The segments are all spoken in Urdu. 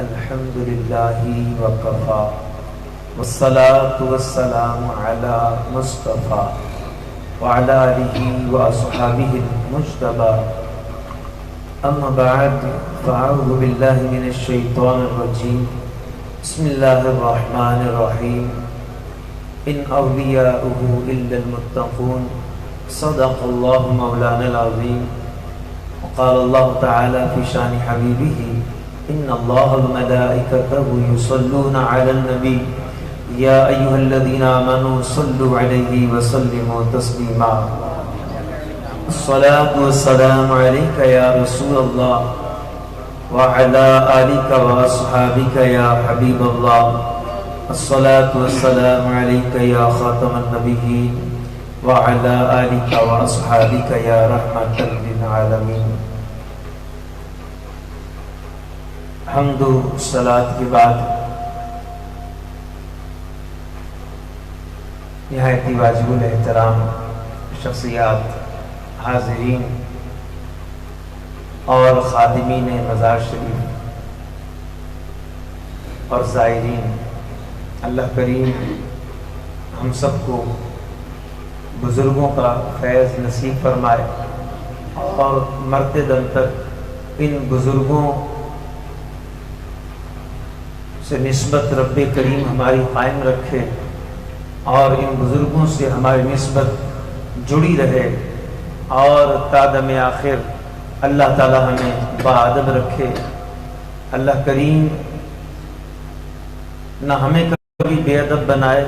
الحمد للہ وکفا والصلاة والسلام علی مصطفیٰ وعلی آلہ واصحابہ المجتبی اما بعد فاعوذ باللہ من الشیطان الرجیم بسم اللہ الرحمن الرحیم ان اولیاؤہ الا المتقون صدق اللہ مولانا العظیم وقال اللہ تعالی فی شان حبیبہ ان اللہ وملائکتہ یصلون علی النبی یا ایہا الذین آمنوا صلوا علیہ وسلموا تسلیما الصلاة والسلام علیک یا رسول اللہ وعلی آلک واصحابک یا حبیب اللہ الصلاة والسلام علیک یا خاتم النبیین وعلی آلک واصحابک یا رحمت للعالمین۔ حمد و صلاۃ کے بعد نہایت واجب الاحترام شخصیات، حاضرین اور خادمین مزار شریف اور زائرین، اللہ کریم ہم سب کو بزرگوں کا فیض نصیب فرمائے اور مرتے دم تک ان بزرگوں سے نسبت رب کریم ہماری قائم رکھے اور ان بزرگوں سے ہماری نسبت جڑی رہے اور تا دم آخر اللہ تعالی ہمیں باادب رکھے۔ اللہ کریم نہ ہمیں کبھی بے ادب بنائے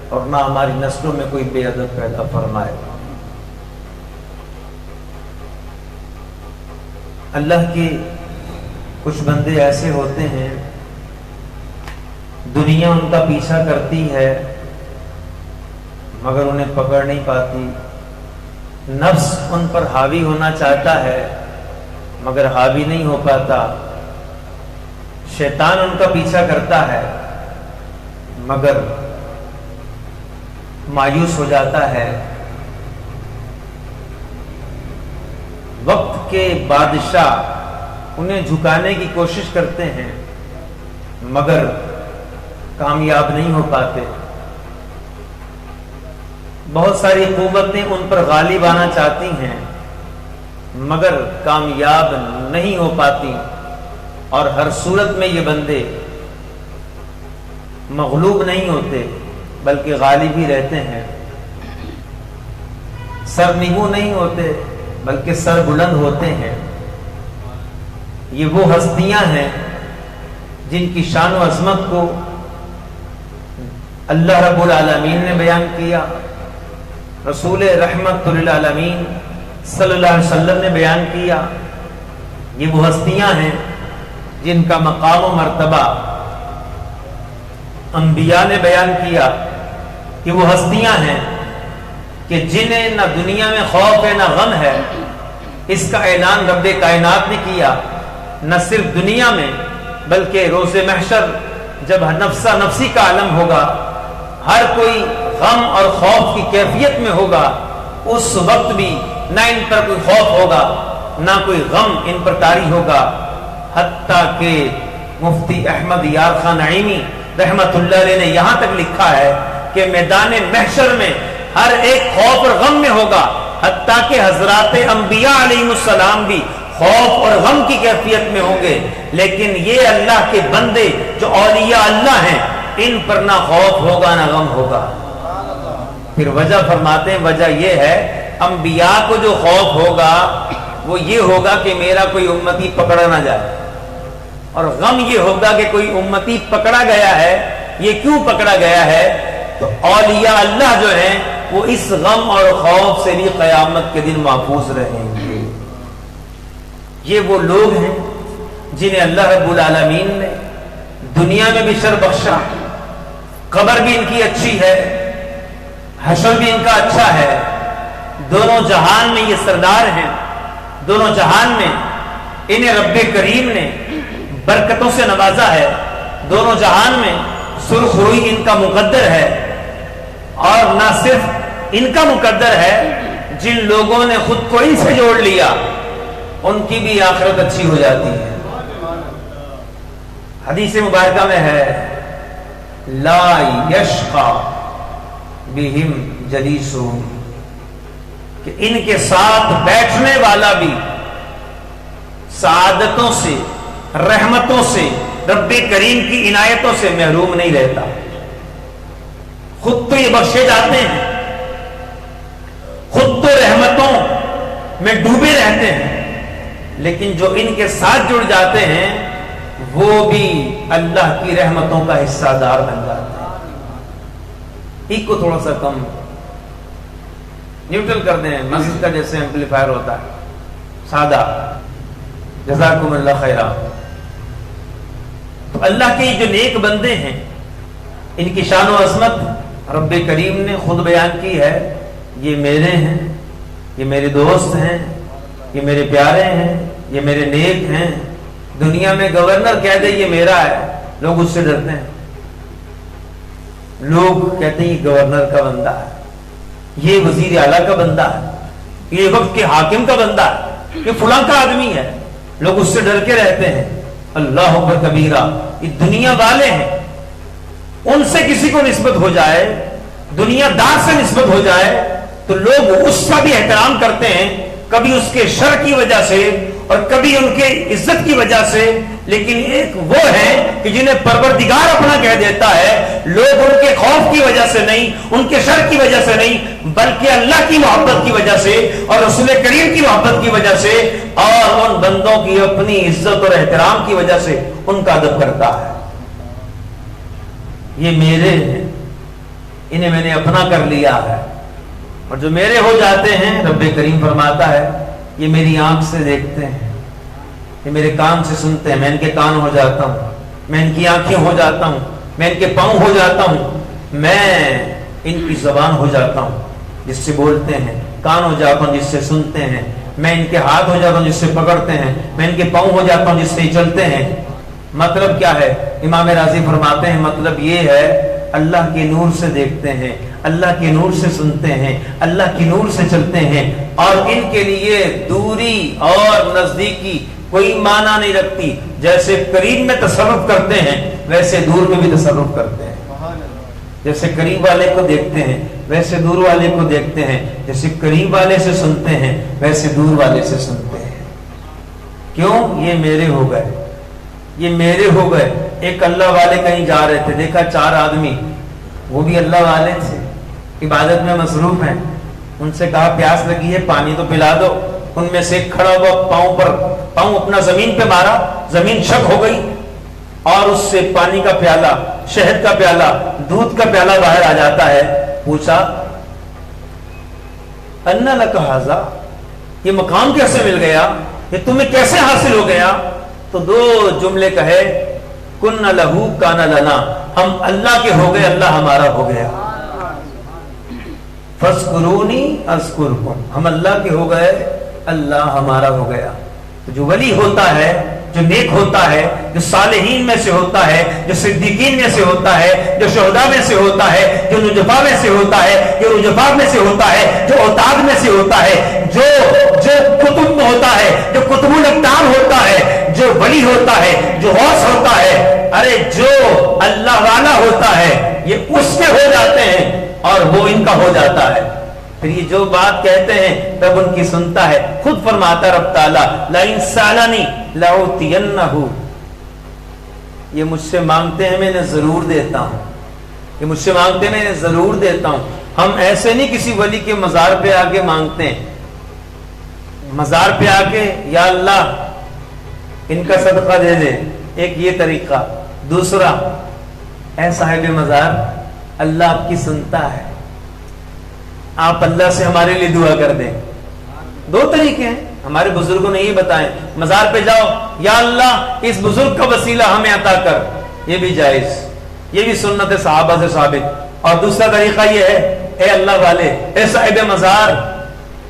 اور نہ ہماری نسلوں میں کوئی بے ادب پیدا فرمائے۔ اللہ کے کچھ بندے ایسے ہوتے ہیں دنیا ان کا پیچھا کرتی ہے مگر انہیں پکڑ نہیں پاتی، نفس ان پر حاوی ہونا چاہتا ہے مگر حاوی نہیں ہو پاتا، شیطان ان کا پیچھا کرتا ہے مگر مایوس ہو جاتا ہے۔ وقت کے بادشاہ انہیں جھکانے کی کوشش کرتے ہیں مگر کامیاب نہیں ہو پاتے، بہت ساری قوتیں ان پر غالب آنا چاہتی ہیں مگر کامیاب نہیں ہو پاتی، اور ہر صورت میں یہ بندے مغلوب نہیں ہوتے بلکہ غالب ہی رہتے ہیں، سر نگو نہیں ہوتے بلکہ سر بلند ہوتے ہیں۔ یہ وہ ہستیاں ہیں جن کی شان و عظمت کو اللہ رب العالمین نے بیان کیا، رسول رحمت للعالمین صلی اللہ علیہ وسلم نے بیان کیا۔ یہ وہ ہستیاں ہیں جن کا مقام و مرتبہ انبیاء نے بیان کیا، کہ وہ ہستیاں ہیں کہ جنہیں نہ دنیا میں خوف ہے نہ غم ہے، اس کا اعلان رب کائنات نے کیا، نہ صرف دنیا میں بلکہ روز محشر جب نفسا نفسی کا عالم ہوگا، ہر کوئی غم اور خوف کی کیفیت میں ہوگا، اس وقت بھی نہ ان پر کوئی خوف ہوگا نہ کوئی غم ان پر طاری ہوگا، حتیٰ کہ مفتی احمد یار خان نعیمی رحمت اللہ علیہ نے یہاں تک لکھا ہے کہ میدان محشر میں ہر ایک خوف اور غم میں ہوگا، حتیٰ کہ حضرات انبیاء علیہ السلام بھی خوف اور غم کی کیفیت میں ہوں گے، لیکن یہ اللہ کے بندے جو اولیاء اللہ ہیں ان پر نہ خوف ہوگا نہ غم ہوگا۔ پھر وجہ فرماتے ہیں، وجہ یہ ہے انبیاء کو جو خوف ہوگا وہ یہ ہوگا کہ میرا کوئی امتی پکڑا نہ جائے، اور غم یہ ہوگا کہ کوئی امتی پکڑا گیا ہے، یہ کیوں پکڑا گیا ہے؟ تو اولیاء اللہ جو ہیں وہ اس غم اور خوف سے بھی قیامت کے دن محفوظ رہیں گے۔ یہ وہ لوگ ہیں جنہیں اللہ رب العالمین نے دنیا میں بھی شر بخشا، قبر بھی ان کی اچھی ہے، حشر بھی ان کا اچھا ہے، دونوں جہان میں یہ سردار ہیں، دونوں جہان میں انہیں رب کریم نے برکتوں سے نوازا ہے، دونوں جہان میں سرخ روئی ان کا مقدر ہے، اور نہ صرف ان کا مقدر ہے، جن لوگوں نے خود کو ان سے جوڑ لیا ان کی بھی آخرت اچھی ہو جاتی ہے۔ حدیث مبارکہ میں ہے لا یشقا بہم جلیسہم، کہ ان کے ساتھ بیٹھنے والا بھی سعادتوں سے، رحمتوں سے، رب کریم کی عنایتوں سے محروم نہیں رہتا۔ خود تو یہ بخشے جاتے ہیں، خود تو رحمتوں میں ڈوبے رہتے ہیں، لیکن جو ان کے ساتھ جڑ جاتے ہیں وہ بھی اللہ کی رحمتوں کا حصہ دار بن جاتے ہیں۔ ایک کو تھوڑا سا کم نیوٹرل کر دیں، مسجد کا جیسے ایمپلیفائر ہوتا ہے، سادہ، جزاکم اللہ خیرہ۔ تو اللہ کے جو نیک بندے ہیں ان کی شان و عظمت رب کریم نے خود بیان کی ہے، یہ میرے ہیں، یہ میرے دوست ہیں، یہ میرے پیارے ہیں، یہ میرے نیک ہیں۔ دنیا میں گورنر کہہ دے یہ میرا ہے، لوگ اس سے ڈرتے ہیں، لوگ کہتے ہیں یہ گورنر کا بندہ ہے، یہ وزیر اعلیٰ کا بندہ ہے، یہ وقت کے حاکم کا بندہ ہے، یہ فلاں کا آدمی ہے، لوگ اس سے ڈر کے رہتے ہیں۔ اللہ اکبر کبیرہ، یہ دنیا والے ہیں، ان سے کسی کو نسبت ہو جائے، دنیا دار سے نسبت ہو جائے تو لوگ اس کا بھی احترام کرتے ہیں، کبھی اس کے شر کی وجہ سے اور کبھی ان کے عزت کی وجہ سے، لیکن ایک وہ ہے کہ جنہیں پروردگار اپنا کہہ دیتا ہے، لوگ ان کے خوف کی وجہ سے نہیں، ان کے شر کی وجہ سے نہیں، بلکہ اللہ کی محبت کی وجہ سے اور رسول کریم کی محبت کی وجہ سے اور ان بندوں کی اپنی عزت اور احترام کی وجہ سے ان کا ادب کرتا ہے۔ یہ میرے ہیں، انہیں میں نے اپنا کر لیا ہے، اور جو میرے ہو جاتے ہیں رب کریم فرماتا ہے یہ میری آنکھ سے دیکھتے ہیں، یہ میرے کان سے سنتے ہیں، میں ان کے کان ہو جاتا ہوں، میں ان کی آنکھیں ہو جاتا ہوں، میں ان کے پاؤں ہو جاتا ہوں، میں ان کی زبان ہو جاتا ہوں جس سے بولتے ہیں، کان ہو جاتا ہوں جس سے سنتے ہیں، میں ان کے ہاتھ ہو جاتا ہوں جس سے پکڑتے ہیں، میں ان کے پاؤں ہو جاتا ہوں جس سے چلتے ہیں۔ مطلب کیا ہے؟ امام راضی فرماتے ہیں مطلب یہ ہے اللہ کے نور سے دیکھتے ہیں، اللہ کے نور سے سنتے ہیں، اللہ کے نور سے چلتے ہیں، اور ان کے لیے دوری اور نزدیکی کوئی معنی نہیں رکھتی۔ جیسے قریب میں تصرف کرتے ہیں ویسے دور میں بھی تصرف کرتے ہیں، جیسے قریب والے کو دیکھتے ہیں ویسے دور والے کو دیکھتے ہیں، جیسے قریب والے سے سنتے ہیں ویسے دور والے سے سنتے ہیں۔ کیوں؟ یہ میرے ہو گئے، یہ میرے ہو گئے۔ ایک اللہ والے کہیں جا رہے تھے، دیکھا 4 آدمی، وہ بھی اللہ والے تھے، عبادت میں مصروف ہیں، ان سے کہا پیاس لگی ہے پانی تو پلا دو۔ ان میں سے ایک کھڑا ہوا پاؤں اپنا زمین پہ مارا، زمین شک ہو گئی اور اس سے پانی کا پیالہ، شہد کا پیالہ، دودھ کا پیالہ باہر آ جاتا ہے۔ پوچھا انا لک ھذا، یہ مقام کیسے مل گیا، یہ تمہیں کیسے حاصل ہو گیا؟ تو 2 جملے کہے، کن لہو کان لنا، ہم اللہ کے ہو گئے، اللہ ہمارا ہو گیا۔ فاذکرونی اذکرکم، ہم اللہ کے ہو گئے، اللہ ہمارا ہو گیا۔ تو جو ولی ہوتا ہے، جو نیک ہوتا ہے، جو صالحین میں سے ہوتا ہے، جو صدیقین میں سے ہوتا ہے، جو شہداء میں سے ہوتا ہے، جو نجفا میں سے ہوتا ہے، جو رجفا میں سے ہوتا ہے، جو اوتاد میں سے ہوتا ہے، جو کتب میں ہوتا ہے، جو کتب الاقطار ہوتا ہے، جو ولی ہوتا ہے، جو غوث ہوتا ہے، ارے جو اللہ والا ہوتا ہے، یہ اس کے ہو جاتے ہیں اور وہ ان کا ہو جاتا ہے۔ پھر یہ جو بات کہتے ہیں تب ان کی سنتا ہے۔ خود فرماتا رب تعالیٰ لَئِن سَأَلَنِي لَأُعْطِيَنَّهُ، یہ مجھ سے مانگتے ہیں میں نے ضرور دیتا ہوں، یہ مجھ سے مانگتے ہیں میں نے ضرور دیتا ہوں۔ ہم ایسے نہیں کسی ولی کے مزار پہ آ کے مانگتے ہیں، مزار پہ آ کے یا اللہ ان کا صدقہ دے دے، ایک یہ طریقہ۔ دوسرا، اے صاحب مزار اللہ آپ کی سنتا ہے، آپ اللہ سے ہمارے لیے دعا کر دیں۔ 2 طریقے ہیں، ہمارے بزرگوں نے یہ بتائیں، مزار پہ جاؤ یا اللہ اس بزرگ کا وسیلہ ہمیں عطا کر، یہ بھی جائز، یہ بھی سنت صحابہ سے ثابت۔ اور دوسرا طریقہ یہ ہے، اے اللہ والے، اے صاحب مزار،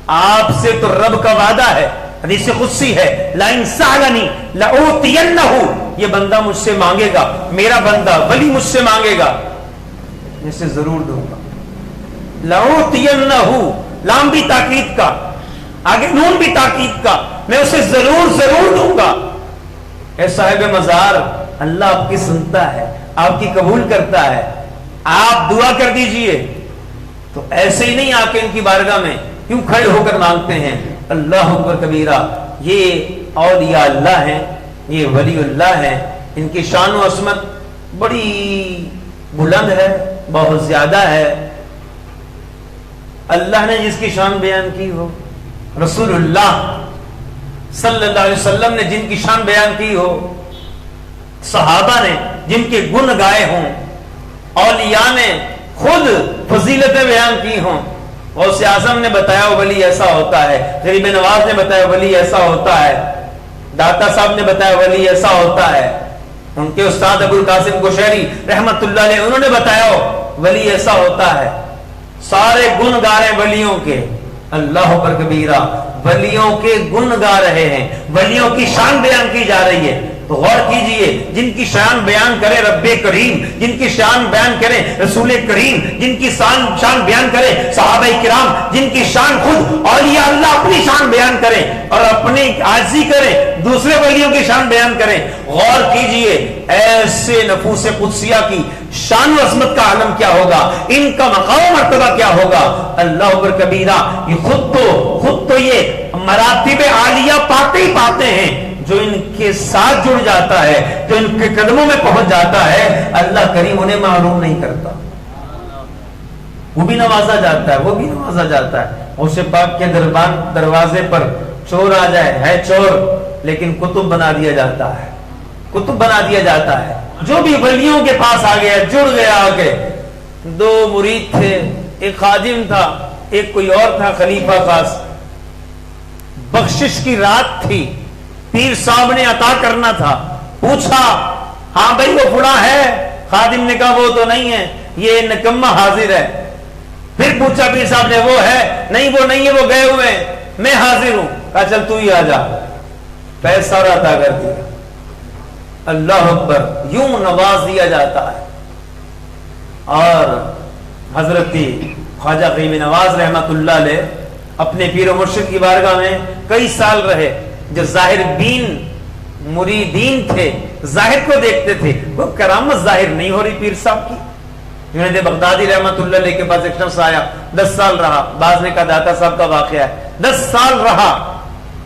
آپ سے تو رب کا وعدہ ہے، حدیث قدسی ہے، لَئِن سَأَلَنِي لَأُعْطِيَنَّهُ، یہ بندہ مجھ سے مانگے گا، میرا بندہ ولی مجھ سے مانگے گا، میں اسے ضرور دوں گا۔ لَأُعْطِيَنَّهُ، لام بھی تاکید کا، آگے نون بھی تاکید کا، میں اسے ضرور دوں گا۔ اے صاحب مزار، اللہ آپ کی سنتا ہے، آپ کی قبول کرتا ہے، آپ دعا کر دیجئے۔ تو ایسے ہی نہیں آ کے ان کی بارگاہ میں کیوں کھڑے ہو کر مانگتے ہیں؟ اللہ اکبر کبیرہ۔ یہ اولیاء اللہ ہیں، یہ ولی اللہ ہیں، ان کی شان و عظمت بڑی بلند ہے، بہت زیادہ ہے۔ اللہ نے جس کی شان بیان کی ہو، رسول اللہ صلی اللہ علیہ وسلم نے جن کی شان بیان کی ہو، صحابہ نے جن کے گن گائے ہوں، اولیاء نے خود فضیلتیں بیان کی ہوں، غوث اعظم نے بتایا ولی ایسا ہوتا ہے، غریب نواز نے بتایا ولی ایسا ہوتا ہے، داتا صاحب نے بتایا ولی ایسا ہوتا ہے، ان کے استاد ابو القاسم قشیری رحمت اللہ علیہ انہوں نے بتایا ولی ایسا ہوتا ہے۔ سارے گن گا رہے ولیوں کے، اللہ اکبر کبیرہ، ولیوں کے گن گا رہے ہیں، ولیوں کی شان بیان کی جا رہی ہے۔ تو غور کیجئے، جن کی شان بیان کرے رب کریم، جن کی شان بیان کرے رسول کریم، جن کی شان بیان کرے صحابہ کرام، جن کی شان خود اولیاء اللہ اپنی شان بیان کریں اور اپنی عاجزی کریں، دوسرے ولیوں کی شان بیان کریں۔ غور کیجئے ایسے نفوس قدسیہ کی شان و عظمت کا عالم کیا ہوگا، ان کا مقام و مرتبہ کیا ہوگا۔ اللہ اکبر کبیرہ، یہ خود تو یہ مراتب عالیہ پاتے ہی پاتے ہیں۔ جو ان کے ساتھ جڑ جاتا ہے، جو ان کے قدموں میں پہنچ جاتا ہے، اللہ کریم انہیں محروم نہیں کرتا، وہ بھی نوازا جاتا ہے، وہ بھی نوازا جاتا ہے۔ غوث پاک کے دروازے پر چور آ جائے، ہے چور لیکن کتب بنا دیا جاتا ہے، کتب بنا دیا جاتا ہے۔ جو بھی ولیوں کے پاس آ گیا، جڑ گیا آ کے، دو مرید تھے، ایک خادم تھا، ایک کوئی اور تھا خلیفہ خاص، بخشش کی رات تھی، پیر صاحب نے عطا کرنا تھا، پوچھا ہاں بھائی وہ فلاں ہے، خادم نے کہا وہ تو نہیں ہے، یہ نکمہ حاضر ہے۔ پھر پوچھا پیر صاحب نے وہ ہے، نہیں وہ نہیں ہے، وہ گئے ہوئے ہیں، میں حاضر ہوں۔ کہا چل تو ہی آ جا، پیسہ عطا کر دیا۔ اللہ اکبر، یوں نواز دیا جاتا ہے۔ اور حضرت خواجہ غریب نواز رحمت اللہ علیہ اپنے پیر و مرشد کی بارگاہ میں کئی سال رہے۔ جو ظاہر بین مریدین تھے، ظاہر کو دیکھتے تھے، وہ کرامت ظاہر نہیں ہو رہی پیر صاحب کی۔ جنید بغدادی رحمت اللہ علیہ کے پاس ایک شخص آیا، 10 سال رہا، بعض نے کہا داتا صاحب کا واقعہ ہے، 10 سال رہا،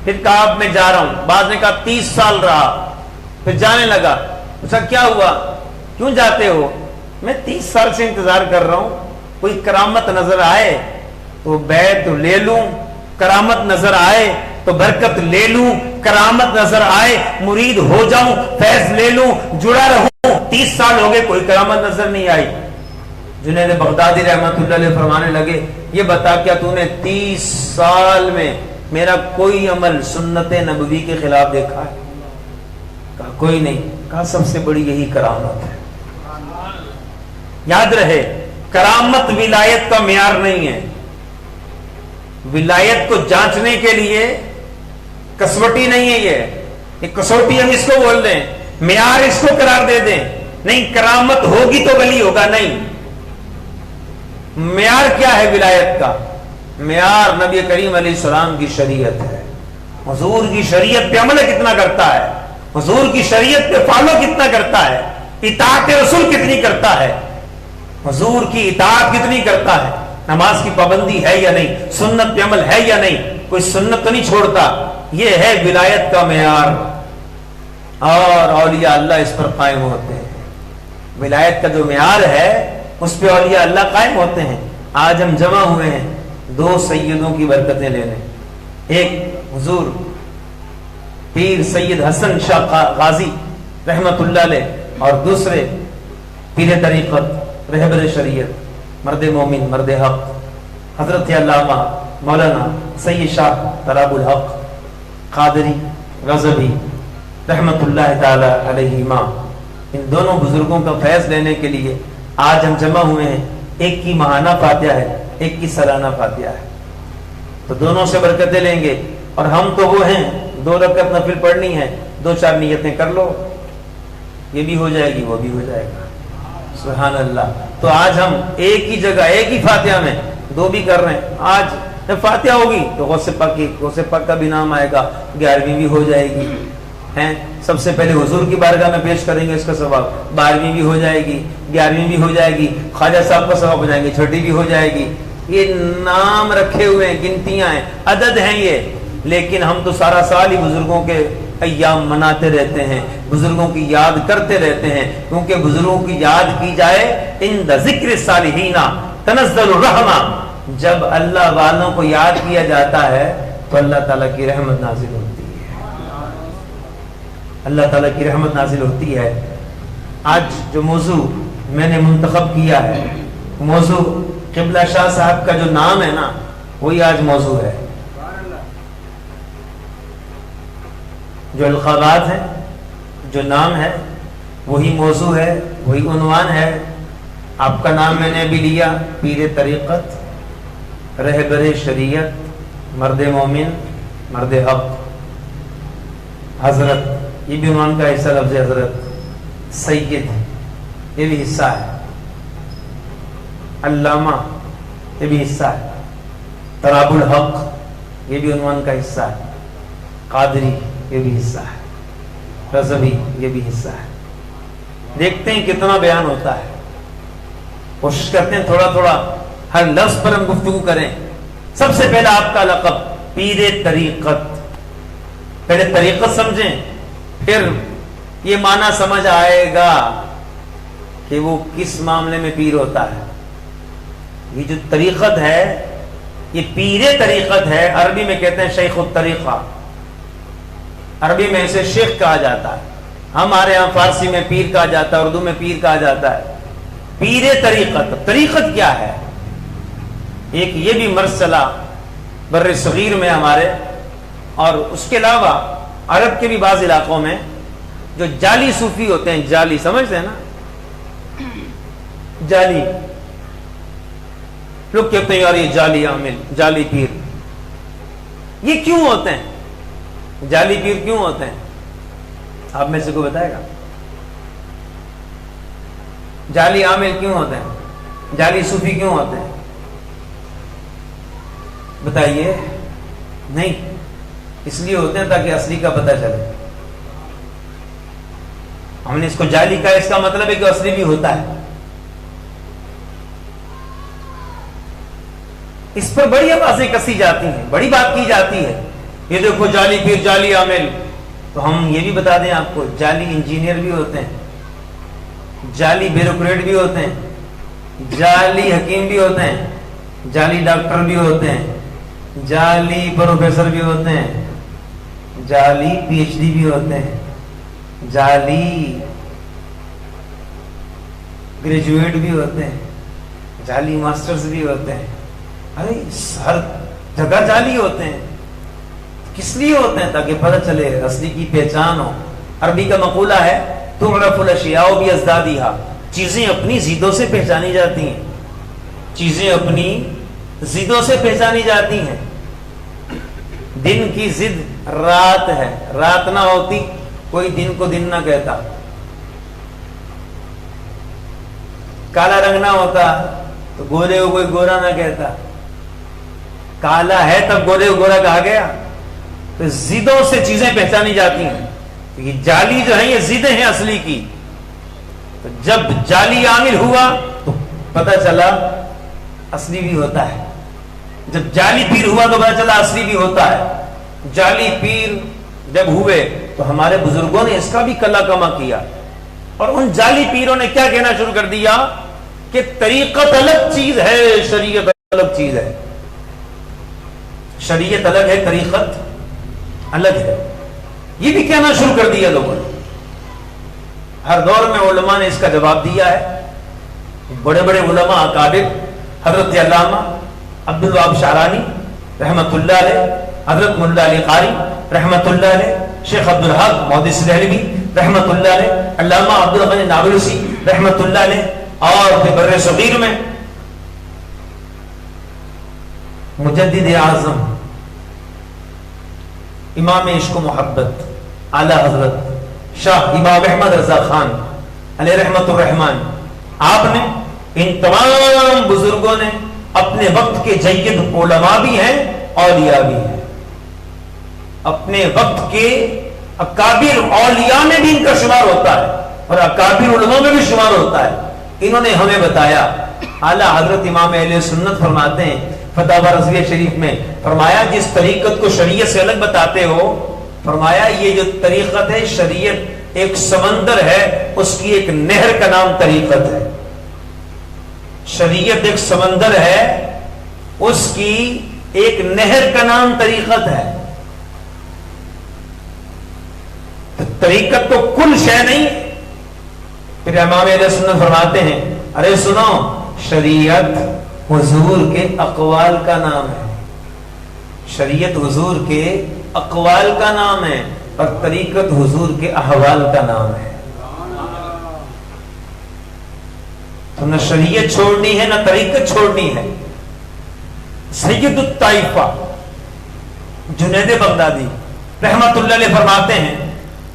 پھر کہا اب میں جا رہا ہوں، بعض نے کہا 30 سال رہا، پھر جانے لگا۔ پوچھا کیا ہوا، کیوں جاتے ہو؟ میں 30 سال سے انتظار کر رہا ہوں، کوئی کرامت نظر آئے تو بیعت لے لوں، کرامت نظر آئے تو برکت لے لوں، کرامت نظر آئے مرید ہو جاؤں، فیض لے لوں، جڑا رہوں۔ 30 سال ہو گئے کوئی کرامت نظر نہیں آئی۔ جنید بغدادی رحمت اللہ علیہ فرمانے لگے یہ بتا کیا تو نے 30 سال میں میرا کوئی عمل سنت نبوی کے خلاف دیکھا ہے؟ کہا کوئی نہیں۔ کہا سب سے بڑی یہی کرامت ہے۔ یاد رہے، کرامت ولایت کا معیار نہیں ہے۔ ولایت کو جانچنے کے لیے کسوٹی نہیں ہے، یہ کسوٹی ہم اس کو بول دیں، معیار اس کو قرار دے دیں، نہیں کرامت ہوگی تو ولی ہوگا، نہیں۔ معیار کیا ہے ولایت کا؟ معیار نبی کریم علیہ السلام کی شریعت ہے، حضور کی شریعت پہ عمل کتنا کرتا ہے، حضور کی شریعت پہ فالو کتنا کرتا ہے، اطاعت رسول کتنی کرتا ہے، حضور کی اطاعت کتنی کرتا ہے، نماز کی پابندی ہے یا نہیں، سنت پہ عمل ہے یا نہیں، کوئی سنت تو نہیں چھوڑتا۔ یہ ہے ولایت کا معیار، اور اولیاء اللہ اس پر قائم ہوتے ہیں۔ ولایت کا جو معیار ہے اس پہ اولیاء اللہ قائم ہوتے ہیں۔ آج ہم جمع ہوئے ہیں 2 سیدوں کی برکتیں لینے، ایک حضور پیر سید حسن شاہ غازی رحمت اللہ علیہ، اور دوسرے پیر طریقت رہبر شریعت مرد مومن مرد حق حضرت علامہ مولانا سید شاہ تراب الحق قادری غزبی رحمت اللہ تعالی علیہما۔ ان دونوں بزرگوں کا فیض لینے کے لیے آج ہم جمع ہوئے ہیں۔ ایک کی ماہانہ فاتحہ ہے، ایک کی سالانہ فاتحہ ہے، تو دونوں سے برکتیں لیں گے۔ اور ہم تو وہ ہیں 2 رکعت نفل پڑھنی ہے، 2-4 نیتیں کر لو، یہ بھی ہو جائے گی وہ بھی ہو جائے گا، سبحان اللہ۔ تو آج ہم ایک ہی جگہ ایک ہی فاتحہ میں 2 بھی کر رہے ہیں۔ آج جب فاتحہ ہوگی تو غوث پاک کا بھی نام آئے گا، 11ویں بھی ہو جائے گی، ہیں سب سے پہلے حضور کی بارگاہ میں پیش کریں گے اس کا ثواب، 12ویں بھی ہو جائے گی، 11ویں بھی ہو جائے گی، خواجہ صاحب کا ثواب ہو جائیں گے، چھٹی بھی ہو جائے گی. یہ نام رکھے ہوئے ہیں، گنتیاں ہیں، عدد ہیں یہ. لیکن ہم تو سارا سال ہی بزرگوں کے ایام مناتے رہتے ہیں، بزرگوں کی یاد کرتے رہتے ہیں، کیونکہ بزرگوں کی یاد کی جائے عند ذکر الصالحین تنزل الرحمہ. جب اللہ والوں کو یاد کیا جاتا ہے تو اللہ تعالیٰ کی رحمت نازل ہوتی ہے، اللہ تعالیٰ کی رحمت نازل ہوتی ہے. آج جو موضوع میں نے منتخب کیا ہے، موضوع قبلہ شاہ صاحب کا جو نام ہے نا، وہی آج موضوع ہے. جو القابات ہیں، جو نام ہے، وہی موضوع ہے، وہی عنوان ہے. آپ کا نام میں نے ابھی لیا، پیر طریقت، رہبر شریعت، مرد مومن، مرد حق، حضرت، یہ بھی عنوان کا حصہ لفظ حضرت. سید، یہ بھی حصہ ہے. علامہ، یہ بھی حصہ ہے. تراب الحق، یہ بھی عنوان کا حصہ ہے. قادری، یہ بھی حصہ ہے. رضوی، یہ بھی حصہ ہے. دیکھتے ہیں کتنا بیان ہوتا ہے. کوشش کرتے ہیں تھوڑا تھوڑا ہر لفظ پر ہم گفتگو کریں. سب سے پہلا آپ کا لقب پیر طریقت. پہلے طریقت سمجھیں، پھر یہ معنی سمجھ آئے گا کہ وہ کس معاملے میں پیر ہوتا ہے. یہ جو طریقت ہے یہ پیر طریقت ہے. عربی میں کہتے ہیں شیخ الطریقہ، عربی میں اسے شیخ کہا جاتا ہے. ہمارے ہاں فارسی میں پیر کہا جاتا ہے، اردو میں پیر کہا جاتا ہے. پیر طریقت. طریقت کیا ہے؟ ایک یہ بھی مرسلہ بر صغیر میں ہمارے، اور اس کے علاوہ عرب کے بھی بعض علاقوں میں جو جعلی صوفی ہوتے ہیں، جعلی سمجھتے ہیں نا، جعلی لوگ کہتے ہیں یار یہ جعلی عامل، جعلی پیر. یہ کیوں ہوتے ہیں؟ جعلی پیر کیوں ہوتے ہیں؟ آپ میں سے کوئی بتائے گا؟ جعلی عامل کیوں ہوتے ہیں؟ جعلی صوفی کیوں ہوتے ہیں؟ بتائیے. نہیں، اس لیے ہوتے ہیں تاکہ اصلی کا پتہ چلے. ہم نے اس کو جعلی کہا، اس کا مطلب ہے کہ اصلی بھی ہوتا ہے. اس پر بڑی آوازیں کسی جاتی ہیں، بڑی بات کی جاتی ہے. یہ دیکھو جعلی پیر، جعلی عامل. تو ہم یہ بھی بتا دیں آپ کو، جعلی انجینئر بھی ہوتے ہیں، جعلی بیوروکریٹ بھی ہوتے ہیں، جعلی حکیم بھی ہوتے ہیں، جعلی ڈاکٹر بھی ہوتے ہیں، جعلی پروفیسر بھی ہوتے ہیں، جعلی پی ایچ ڈی بھی ہوتے ہیں، جعلی گریجویٹ بھی ہوتے ہیں، جعلی ماسٹرز بھی ہوتے ہیں. ارے ہر جگہ جعلی ہوتے ہیں. کس لیے ہوتے ہیں؟ تاکہ پتہ چلے، اصلی کی پہچان ہو. عربی کا مقولہ ہے تعرف الاشیاء بازدادها. چیزیں اپنی زیدوں سے پہچانی جاتی ہیں، چیزیں اپنی زیدوں سے پہچانی جاتی ہیں. دن کی زد رات ہے، رات نہ ہوتی کوئی دن کو دن نہ کہتا. کالا رنگ نہ ہوتا تو گورے کو کوئی گورا نہ کہتا. کالا ہے تب گورے کو گورا کہا گیا. تو زدوں سے چیزیں پہچانی جاتی ہیں. یہ جعلی جو ہیں یہ زدیں ہیں اصلی کی. تو جب جعلی عامل ہوا تو پتہ چلا اصلی بھی ہوتا ہے. جب جعلی پیر ہوا تو پتہ چلا اصلی بھی ہوتا ہے. جعلی پیر جب ہوئے تو ہمارے بزرگوں نے اس کا بھی کلا کما کیا. اور ان جعلی پیروں نے کیا کہنا شروع کر دیا کہ طریقت الگ چیز ہے، شریعت الگ چیز ہے. شریعت الگ ہے، طریقت الگ ہے. یہ بھی کہنا شروع کر دیا لوگوں نے. ہر دور میں علماء نے اس کا جواب دیا ہے. بڑے بڑے علماء اکابر، حضرت علامہ عبد الوہاب شعرانی رحمۃ اللہ علیہ، حضرت ملا علی قاری رحمۃ اللہ علیہ، شیخ عبد الحق محدث دہلوی رحمۃ اللہ علیہ، علامہ عبد الغنی نابلسی رحمۃ اللہ علیہ، اور پھر بر صغیر میں مجدد اعظم امام عشق و محبت اعلی حضرت شاہ امام احمد رضا خان علیہ رحمت الرحمان، آپ نے، ان تمام بزرگوں نے اپنے وقت کے جید علماء بھی ہیں، اولیاء بھی ہیں. اپنے وقت کے اکابر اولیاء میں بھی ان کا شمار ہوتا ہے اور اکابر علماء میں بھی شمار ہوتا ہے. انہوں نے ہمیں بتایا. اعلیٰ حضرت امام اہل سنت فرماتے ہیں فتاوی رضویہ شریف میں، فرمایا جس طریقت کو شریعت سے الگ بتاتے ہو، فرمایا یہ جو طریقت ہے شریعت ایک سمندر ہے، اس کی ایک نہر کا نام طریقت ہے. شریعت ایک سمندر ہے، اس کی ایک نہر کا نام طریقت ہے. طریقت تو کل شے نہیں. پھر امام اہل سنت فرماتے ہیں ارے سنو، شریعت حضور کے اقوال کا نام ہے. شریعت حضور کے اقوال کا نام ہے اور طریقت حضور کے احوال کا نام ہے. تو نہ شریعت چھوڑنی ہے نہ طریقت چھوڑنی ہے. سید الطائفہ جنید بغدادی رحمت اللہ علیہ فرماتے ہیں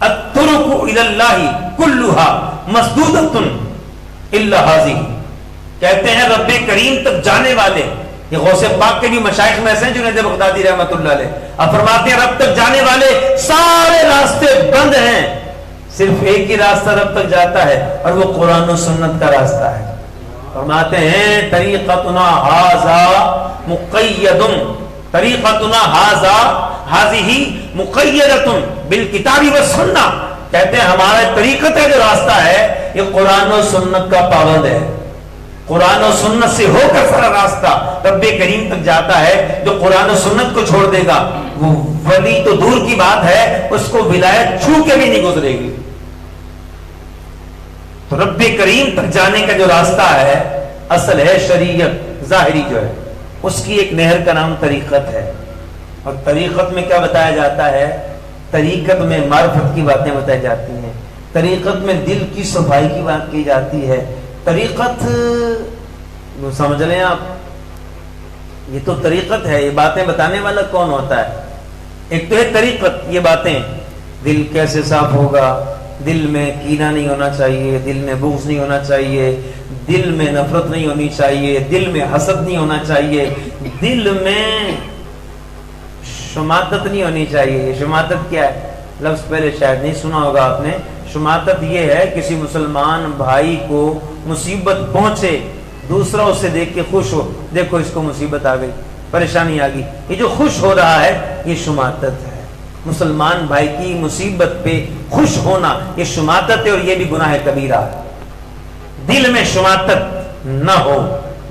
الطرق الی اللہ کلها مسدودۃ الا هذه. کہتے ہیں رب کریم تک جانے والے، یہ غوث پاک کے بھی مشائخ میں سے ہیں جنید بغدادی رحمت اللہ علیہ، اب فرماتے ہیں رب تک جانے والے سارے راستے بند ہیں، صرف ایک ہی راستہ رب تک جاتا ہے اور وہ قرآن و سنت کا راستہ ہے. فرماتے ہیں طریقتنا ھذا مقید، طریقتنا ھذا ھذہ مقیدۃ بالکتاب والسنہ. کہتے ہیں ہمارا طریقت ہے جو راستہ ہے یہ قرآن و سنت کا پابند ہے. قرآن و سنت سے ہو کر سارا راستہ رب کریم تک جاتا ہے. جو قرآن و سنت کو چھوڑ دے گا وہ ولی تو دور کی بات ہے، اس کو ولایت چھو کے بھی نہیں گزرے گی. تو رب کریم تک جانے کا جو راستہ ہے اصل ہے شریعت ظاہری جو ہے، اس کی ایک نہر کا نام طریقت ہے. اور طریقت میں کیا بتایا جاتا ہے؟ طریقت میں معرفت کی باتیں بتائی جاتی ہیں، طریقت میں دل کی صفائی کی بات کی جاتی ہے. طریقت سمجھ لیں آپ، یہ تو طریقت ہے، یہ باتیں بتانے والا کون ہوتا ہے؟ ایک تو ہے طریقت، یہ باتیں دل کیسے صاف ہوگا، دل میں کینہ نہیں ہونا چاہیے، دل میں بغض نہیں ہونا چاہیے، دل میں نفرت نہیں ہونی چاہیے، دل میں حسد نہیں ہونا چاہیے، دل میں شماتت نہیں ہونی چاہیے. شماتت کیا ہے؟ لفظ پہلے شاید نہیں سنا ہوگا آپ نے. شماتت یہ ہے کسی مسلمان بھائی کو مصیبت پہنچے، دوسرا اسے دیکھ کے خوش ہو، دیکھو اس کو مصیبت آ گئی، پریشانی آ گئی، یہ جو خوش ہو رہا ہے یہ شماتت ہے. مسلمان بھائی کی مصیبت پہ خوش ہونا یہ شماتت ہے اور یہ بھی گناہ کبیرہ ہے. دل میں شماتت نہ ہو،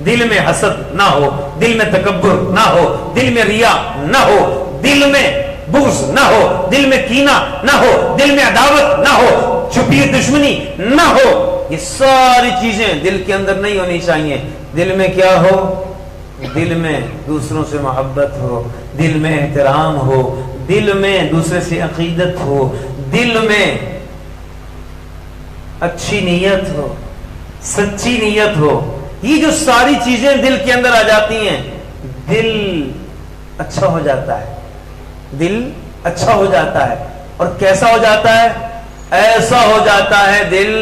دل میں حسد نہ ہو، دل میں تکبر نہ ہو، دل میں ریا نہ ہو، دل میں بغض نہ ہو، دل میں کینہ نہ ہو، دل میں عداوت نہ ہو، چھپی دشمنی نہ ہو. یہ ساری چیزیں دل کے اندر نہیں ہونی چاہیے. دل میں کیا ہو؟ دل میں دوسروں سے محبت ہو، دل میں احترام ہو، دل میں دوسرے سے عقیدت ہو، دل میں اچھی نیت ہو، سچی نیت ہو. یہ جو ساری چیزیں دل کے اندر آ جاتی ہیں دل اچھا ہو جاتا ہے. دل اچھا ہو جاتا ہے. اور کیسا ہو جاتا ہے؟ ایسا ہو جاتا ہے دل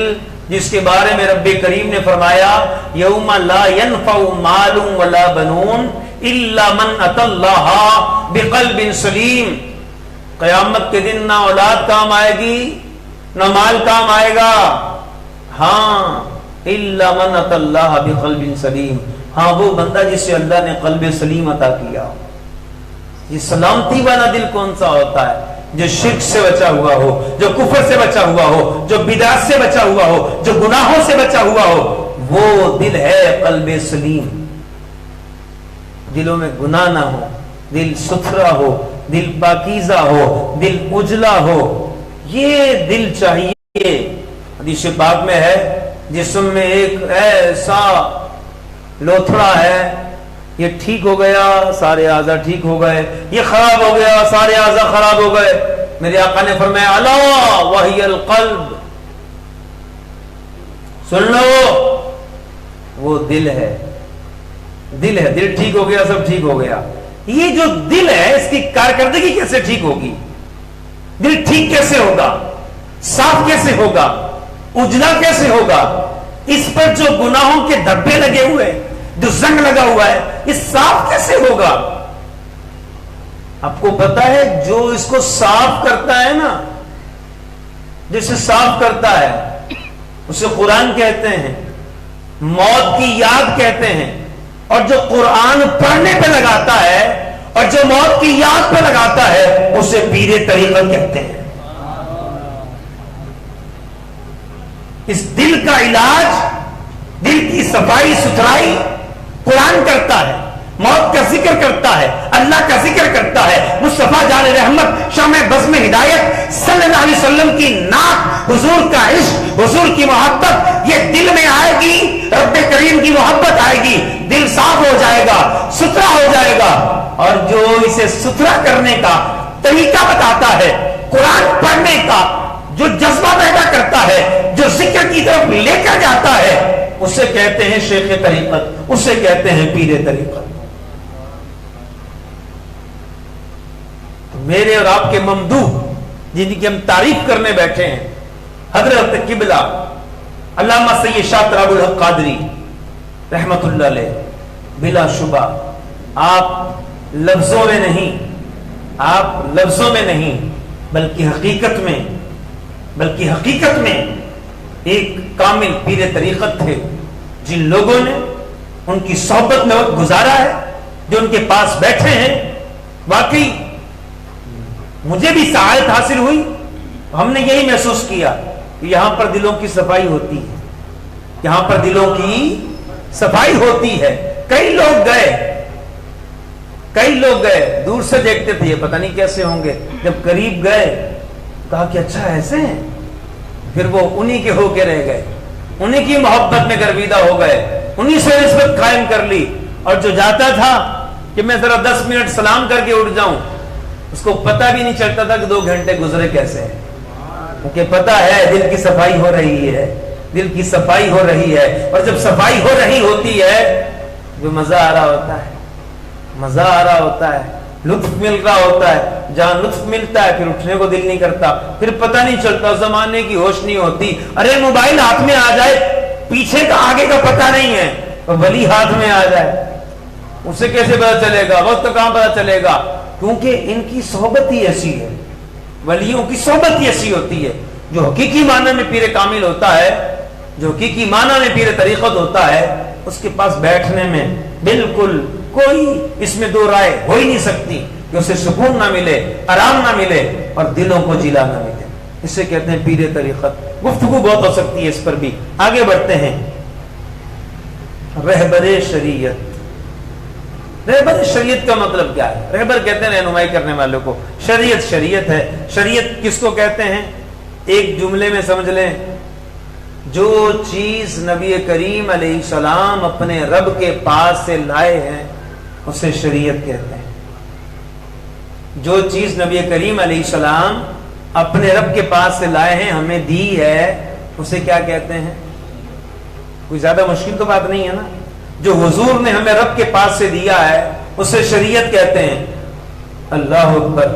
جس کے بارے میں رب کریم نے فرمایا یوم لا ينفع مال ولا بنون الا من اتى الله بقلب سلیم. قیامت کے دن نہ اولاد کام آئے گی نہ مال کام آئے گا، ہاں الا من اتى الله بقلب سلیم، ہاں وہ بندہ جسے اللہ نے قلب سلیم عطا کیا. یہ سلامتی والا دل کون سا ہوتا ہے؟ جو شرک سے بچا ہوا ہو، جو کفر سے بچا ہوا ہو، جو بدعت سے بچا ہوا ہو، جو گناہوں سے بچا ہوا ہو، وہ دل ہے قلب سلیم. دلوں میں گناہ نہ ہو، دل ستھرا ہو، دل پاکیزہ ہو، دل اجلا ہو، یہ دل چاہیے. حدیث پاک میں ہے جسم میں ایک ایسا لوتھڑا ہے، یہ ٹھیک ہو گیا سارے اعضاء ٹھیک ہو گئے، یہ خراب ہو گیا سارے اعضاء خراب ہو گئے. میرے آقا نے فرمایا الا وہی القلب، سن لو وہ دل ہے. دل ہے، دل ٹھیک ہو گیا سب ٹھیک ہو گیا. یہ جو دل ہے اس کی کارکردگی کیسے ٹھیک ہوگی؟ دل ٹھیک کیسے ہوگا؟ صاف کیسے ہوگا؟ اجلا کیسے ہوگا؟ اس پر جو گناہوں کے دھبے لگے ہوئے، جو زنگ لگا ہوا ہے، یہ صاف کیسے ہوگا؟ آپ کو پتا ہے جو اس کو صاف کرتا ہے نا، جسے صاف کرتا ہے اسے قرآن کہتے ہیں، موت کی یاد کہتے ہیں، اور جو قرآن پڑھنے پہ لگاتا ہے اور جو موت کی یاد پہ لگاتا ہے اسے پیر طریقت کہتے ہیں۔ اس دل کا علاج، دل کی صفائی ستھرائی قرآن کرتا ہے، موت کا ذکر کرتا ہے، اللہ کا ذکر کرتا ہے، مصطفیٰ جان رحمت شمع بزم ہدایت صلی اللہ علیہ وسلم کی نعت، حضور کا عشق، حضور کی محبت یہ دل میں آئے گی، رب کریم کی محبت آئے گی، دل صاف ہو جائے گا، ستھرا ہو جائے گا۔ اور جو اسے ستھرا کرنے کا طریقہ بتاتا ہے، قرآن پڑھنے کا جو جذبہ پیدا کرتا ہے، جو ذکر کی طرف لے کر جاتا ہے، اسے کہتے ہیں شیخ طریقت، اسے کہتے ہیں پیر طریقت۔ میرے اور آپ کے ممدوح جن کی ہم تعریف کرنے بیٹھے ہیں، حضرت قبلہ علامہ سید شاہ تراب الحق قادری رحمت اللہ علیہ، بلا شبہ آپ لفظوں میں نہیں بلکہ حقیقت میں ایک کامل پیر طریقت تھے، جن لوگوں نے ان کی صحبت میں وقت گزارا ہے، جو ان کے پاس بیٹھے ہیں، واقعی مجھے بھی سعادت حاصل ہوئی۔ ہم نے یہی محسوس کیا کہ یہاں پر دلوں کی صفائی ہوتی ہے، یہاں پر دلوں کی صفائی ہوتی ہے۔ کئی لوگ گئے دور سے دیکھتے تھے یہ پتہ نہیں کیسے ہوں گے، جب قریب گئے کہا کہ اچھا ایسے ہیں، پھر وہ انہی کے ہو کے رہ گئے، انہی کی محبت میں گرویدہ ہو گئے، انہی سے نسبت قائم کر لی۔ اور جو جاتا تھا کہ میں ذرا 10 منٹ سلام کر کے اٹھ جاؤں، اس کو پتہ بھی نہیں چلتا تھا کہ 2 گھنٹے گزرے کیسے ہیں، کیونکہ پتہ ہے دل کی صفائی ہو رہی ہے، دل کی صفائی ہو رہی ہے۔ اور جب صفائی ہو رہی ہوتی ہے جو مزہ آ رہا ہوتا ہے، لطف مل رہا ہوتا ہے، جہاں لطف ملتا ہے پھر اٹھنے کو دل نہیں کرتا، پھر پتہ نہیں چلتا، زمانے کی ہوش نہیں ہوتی۔ ارے موبائل ہاتھ میں آ جائے، پیچھے کا آگے کا پتہ نہیں ہے، ولی ہاتھ میں آ جائے اسے کیسے پتہ چلے گا، وقت کہاں پتہ چلے گا؟ کیونکہ ان کی صحبت ہی ایسی ہے، ولیوں کی صحبت ہی ایسی ہوتی ہے۔ جو حقیقی معنی میں پیر کامل ہوتا ہے، جو حقیقی معنی میں پیر طریقت ہوتا ہے، اس کے پاس بیٹھنے میں بالکل کوئی اس میں دو رائے ہو ہی نہیں سکتی کہ اسے سکون نہ ملے، آرام نہ ملے اور دلوں کو جلا نہ ملے۔ اسے کہتے ہیں پیر طریقت۔ گفتگو بہت ہو سکتی ہے اس پر بھی، آگے بڑھتے ہیں۔ رہبر شریعت، رہبر شریعت کا مطلب کیا ہے؟ رہبر کہتے ہیں رہنمائی کرنے والوں کو، شریعت ہے۔ شریعت کس کو کہتے ہیں؟ ایک جملے میں سمجھ لیں، جو چیز نبی کریم علیہ السلام اپنے رب کے پاس سے لائے ہیں اسے شریعت کہتے ہیں۔ جو چیز نبی کریم علیہ السلام اپنے رب کے پاس سے لائے ہیں، ہمیں دی ہے، اسے کیا کہتے ہیں؟ کوئی زیادہ مشکل تو بات نہیں ہے نا۔ جو حضور نے ہمیں رب کے پاس سے دیا ہے اسے شریعت کہتے ہیں۔ اللہ اکبر،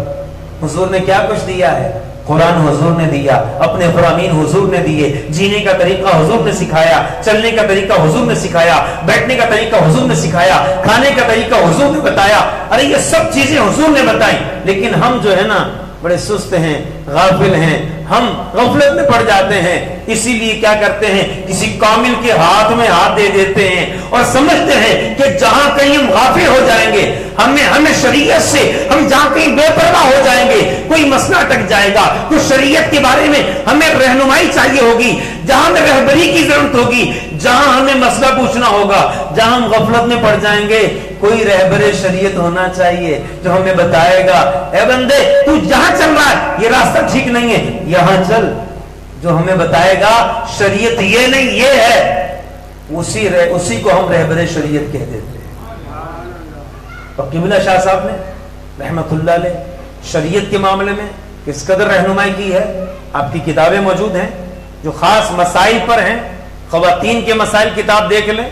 حضور نے کیا کچھ دیا ہے؟ قرآن حضور نے دیا، اپنے فرامین حضور نے دیے، جینے کا طریقہ حضور نے سکھایا، چلنے کا طریقہ حضور نے سکھایا، بیٹھنے کا طریقہ حضور نے سکھایا، کھانے کا طریقہ حضور نے بتایا۔ ارے یہ سب چیزیں حضور نے بتائیں، لیکن ہم جو ہے نا بڑے سست ہیں، غافل ہیں، ہم غفلت میں پڑ جاتے ہیں۔ اسی لیے کیا کرتے ہیں؟ کسی کامل کے ہاتھ میں ہاتھ دے دیتے ہیں اور سمجھتے ہیں کہ جہاں کہیں ہم غافل ہو جائیں گے، ہمیں شریعت سے ہم جہاں کہیں بے پرواہ ہو جائیں گے، کوئی مسئلہ اٹک جائے گا، کچھ شریعت کے بارے میں ہمیں رہنمائی چاہیے ہوگی، جہاں ہمیں رہبری کی ضرورت ہوگی، جہاں ہمیں مسئلہ پوچھنا ہوگا، جہاں ہم غفلت میں پڑ جائیں گے، کوئی رہبر شریعت ہونا چاہیے جو ہمیں بتائے گا، اے بندے تو جہاں چل رہا ہے یہ راستہ ٹھیک نہیں ہے، یہاں چل۔ جو ہمیں بتائے گا شریعت یہ نہیں یہ ہے، اسی کو ہم رہبر شریعت کہہ دیتے ہیں۔ اور قبلہ شاہ صاحب نے رحمت اللہ علیہ شریعت کے معاملے میں کس قدر رہنمائی کی ہے، آپ کی کتابیں موجود ہیں جو خاص مسائل پر ہیں۔ خواتین کے مسائل کتاب دیکھ لیں،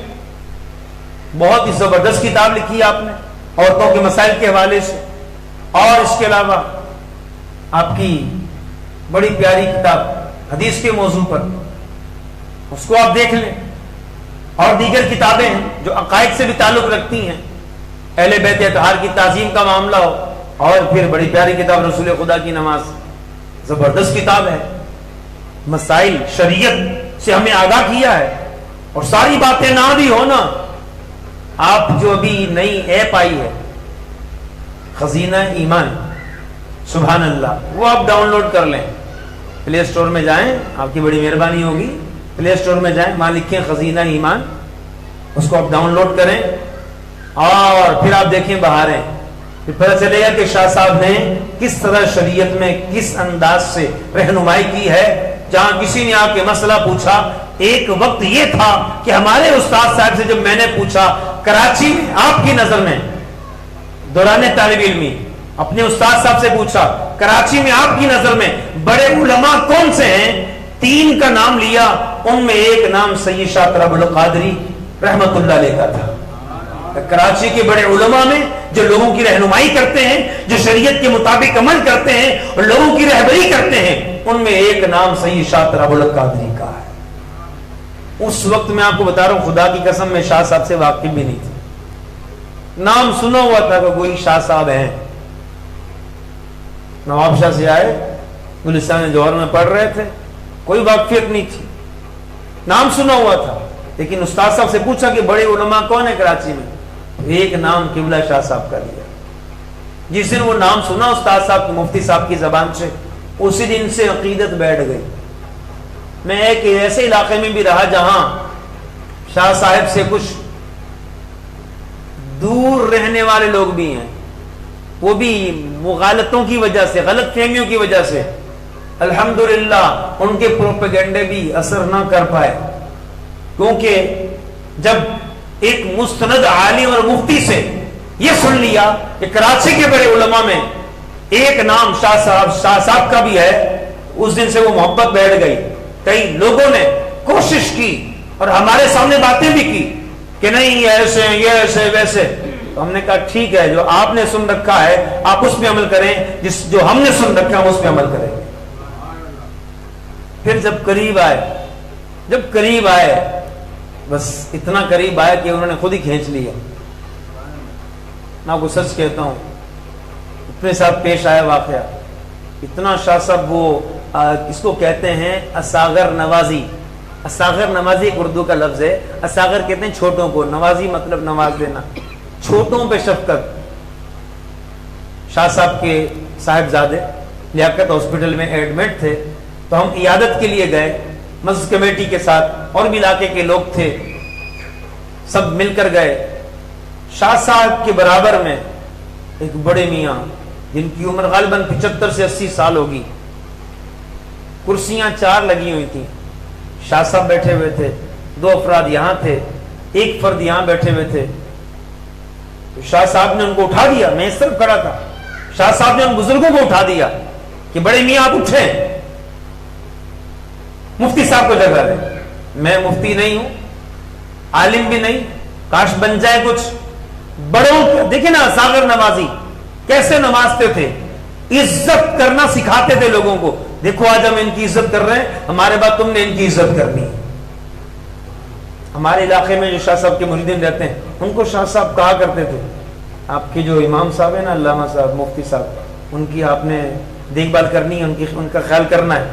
بہت ہی زبردست کتاب لکھی ہے آپ نے عورتوں کے مسائل کے حوالے سے۔ اور اس کے علاوہ آپ کی بڑی پیاری کتاب حدیث کے موضوع پر، اس کو آپ دیکھ لیں۔ اور دیگر کتابیں ہیں جو عقائد سے بھی تعلق رکھتی ہیں، اہل بیت اطہار کی تعظیم کا معاملہ ہو، اور پھر بڑی پیاری کتاب رسول خدا کی نماز، زبردست کتاب ہے۔ مسائل شریعت سے ہمیں آگاہ کیا ہے، اور ساری باتیں نہ بھی ہو نا، آپ جو ابھی نئی ایپ آئی ہے خزینہ ایمان، سبحان اللہ، وہ آپ ڈاؤن لوڈ کر لیں، پلے اسٹور میں جائیں، آپ کی بڑی مہربانی ہوگی، پلے اسٹور میں جائیں، وہاں لکھیں خزینہ ایمان، اس کو آپ ڈاؤن لوڈ کریں، اور پھر آپ دیکھیں بہاریں، پھر پتہ چلے گا کہ شاہ صاحب نے کس طرح شریعت میں کس انداز سے رہنمائی کی ہے۔ جہاں کسی نے آ کے مسئلہ پوچھا، ایک وقت یہ تھا کہ ہمارے استاد صاحب سے جب میں نے پوچھا کراچی میں آپ کی نظر میں، دوران طالب علمی اپنے استاد صاحب سے پوچھا کراچی میں آپ کی نظر میں بڑے علماء کون سے ہیں، 3 کا نام لیا، ان میں ایک نام سید شاہ طرب القادری رحمت اللہ علیہ کا تھا۔ کراچی کے بڑے علماء میں جو لوگوں کی رہنمائی کرتے ہیں، جو شریعت کے مطابق عمل کرتے ہیں اور لوگوں کی رہبری کرتے ہیں، ان میں ایک نام سید شاہ طرب القادری کا ہے۔ اس وقت میں آپ کو بتا رہا ہوں، خدا کی قسم میں شاہ صاحب سے واقف بھی نہیں تھی، نام سنا ہوا تھا کہ کوئی شاہ صاحب ہیں، نواب شاہ سے آئے، گلستان جوہر میں پڑھ رہے تھے، کوئی واقفیت نہیں تھی، نام سنا ہوا تھا، لیکن استاد صاحب سے پوچھا کہ بڑے علماء کون ہیں کراچی میں، ایک نام قبلہ شاہ صاحب کا لیا۔ جس دن وہ نام سنا استاد صاحب مفتی صاحب کی زبان سے، اسی دن سے عقیدت بیٹھ گئی۔ میں ایک ایسے علاقے میں بھی رہا جہاں شاہ صاحب سے کچھ دور رہنے والے لوگ بھی ہیں، وہ بھی مغالطوں کی وجہ سے، غلط فہمیوں کی وجہ سے الحمدللہ ان کے پروپیگنڈے بھی اثر نہ کر پائے، کیونکہ جب ایک مستند عالم اور مفتی سے یہ سن لیا کہ کراچی کے بڑے علماء میں ایک نام شاہ صاحب کا بھی ہے، اس دن سے وہ محبت بیٹھ گئی۔ کئی لوگوں نے کوشش کی اور ہمارے سامنے باتیں بھی کی کہ نہیں یہ ایسے ہیں، یہ ایسے ویسے، تو ہم نے کہا ٹھیک ہے، جو آپ نے سن رکھا ہے آپ اس پہ عمل کریں، جو ہم نے سن رکھا ہے اس پہ عمل کریں۔ پھر جب قریب آئے بس اتنا قریب آیا کہ انہوں نے خود ہی کھینچ لیا۔ میں آپ کو سچ کہتا ہوں، اپنے ساتھ پیش آیا واقعہ، اتنا شاہ صاحب وہ اس کو کہتے ہیں اصاغر نوازی، اصاغر نوازی ایک اردو کا لفظ ہے، اصاغر کہتے ہیں چھوٹوں کو، نوازی مطلب نواز دینا، چھوٹوں پہ شفقت۔ شاہ صاحب کے صاحبزادے لیاقت ہاسپٹل میں ایڈمٹ تھے، تو ہم عیادت کے لیے گئے مسجد کمیٹی کے ساتھ، اور بھی علاقے کے لوگ تھے، سب مل کر گئے۔ شاہ صاحب کے برابر میں ایک بڑے میاں جن کی عمر غالباً 75 سے 80 سال ہوگی، کرسیاں 4 لگی ہوئی تھیں، شاہ صاحب بیٹھے ہوئے تھے، 2 افراد یہاں تھے، ایک فرد یہاں بیٹھے ہوئے تھے۔ تو شاہ صاحب نے ان کو اٹھا دیا، میں اس طرف کھڑا تھا، شاہ صاحب نے ان بزرگوں کو اٹھا دیا کہ بڑے میاں آپ اٹھیں، مفتی صاحب کو جگہ دیں۔ میں مفتی نہیں ہوں، عالم بھی نہیں، کاش بن جائے کچھ بڑوں۔ دیکھیں نا ساغر نوازی کیسے نوازتے تھے، عزت کرنا سکھاتے تھے لوگوں کو۔ دیکھو آج ہم ان کی عزت کر رہے ہیں، ہمارے بعد تم نے ان کی عزت کرنی ہے۔ ہمارے علاقے میں جو شاہ صاحب کے مریدین رہتے ہیں ان کو شاہ صاحب کہا کرتے تھے، آپ کے جو امام صاحب ہیں نا، علامہ صاحب، مفتی صاحب، ان کی آپ نے دیکھ بھال کرنی ہے، ان کا خیال کرنا ہے،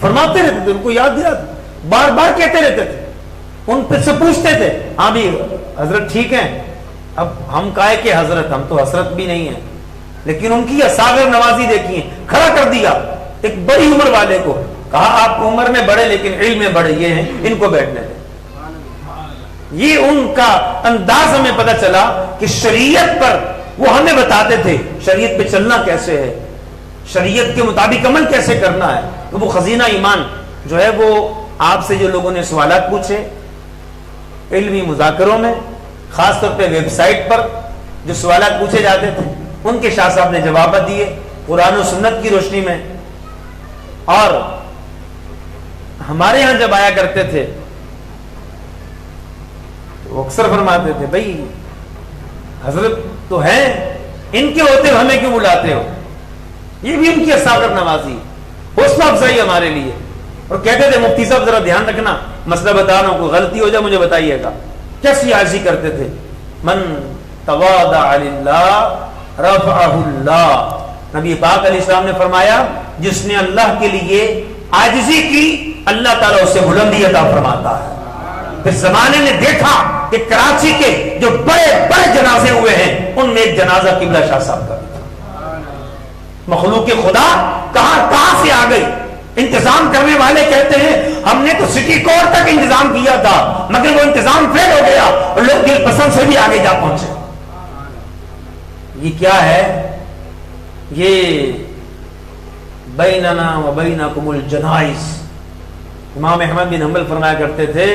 فرماتے رہتے تھے، ان کو یاد دلاتے، بار بار کہتے رہتے تھے، ان سے پوچھتے تھے، ہاں بھی حضرت ٹھیک ہیں؟ اب ہم کہے کہ حضرت، ہم تو حضرت بھی نہیں ہیں، لیکن ان کی ساغر نوازی دیکھیے، کھڑا کر دیا ایک بڑی عمر والے کو، کہا آپ عمر میں بڑے لیکن علم میں بڑے، یہ ہیں، ان کو بیٹھنے دیں۔ یہ ان کا انداز ہمیں پتہ چلا کہ شریعت پر وہ ہمیں بتاتے تھے شریعت پہ چلنا کیسے ہے، شریعت کے مطابق عمل کیسے کرنا ہے۔ تو وہ خزینہ ایمان جو ہے، وہ آپ سے جو لوگوں نے سوالات پوچھے علمی مذاکروں میں، خاص طور پہ ویب سائٹ پر جو سوالات پوچھے جاتے تھے، ان کے شاہ صاحب نے جوابات دیے قرآن و سنت کی روشنی میں۔ اور ہمارے ہاں جب آیا کرتے تھے وہ اکثر فرماتے تھے، بھائی حضرت تو ہیں، ان کے ہوتے ہمیں کیوں بلاتے ہو؟ یہ بھی ان کی ساغر نوازی، حوصلہ افزائی ہمارے لیے۔ اور کہتے تھے مفتی صاحب ذرا دھیان رکھنا، مسئلہ بتا رہا ہوں، کوئی غلطی ہو جائے مجھے بتائیے گا۔ کیسی عاجزی کرتے تھے، من تواضع للہ رفعہ اللہ، نبی پاک علیہ السلام نے فرمایا جس نے اللہ کے لیے عاجزی کی اللہ تعالیٰ اسے بلندی عطا فرماتا ہے. پھر زمانے نے دیکھا کہ کراچی کے جو بڑے بڑے جنازے ہوئے ہیں ان میں ایک جنازہ قبلہ شاہ صاحب کا بھی تھا. مخلوق خدا کہاں سے آ گئی. انتظام کرنے والے کہتے ہیں ہم نے تو سٹی کورٹ تک انتظام کیا تھا مگر وہ انتظام فیل ہو گیا اور لوگ دل پسند سے بھی آگے جا پہنچے. یہ کیا ہے؟ یہ بیننا و بینکم الجنائز. امام احمد بن حنبل فرمایا کرتے تھے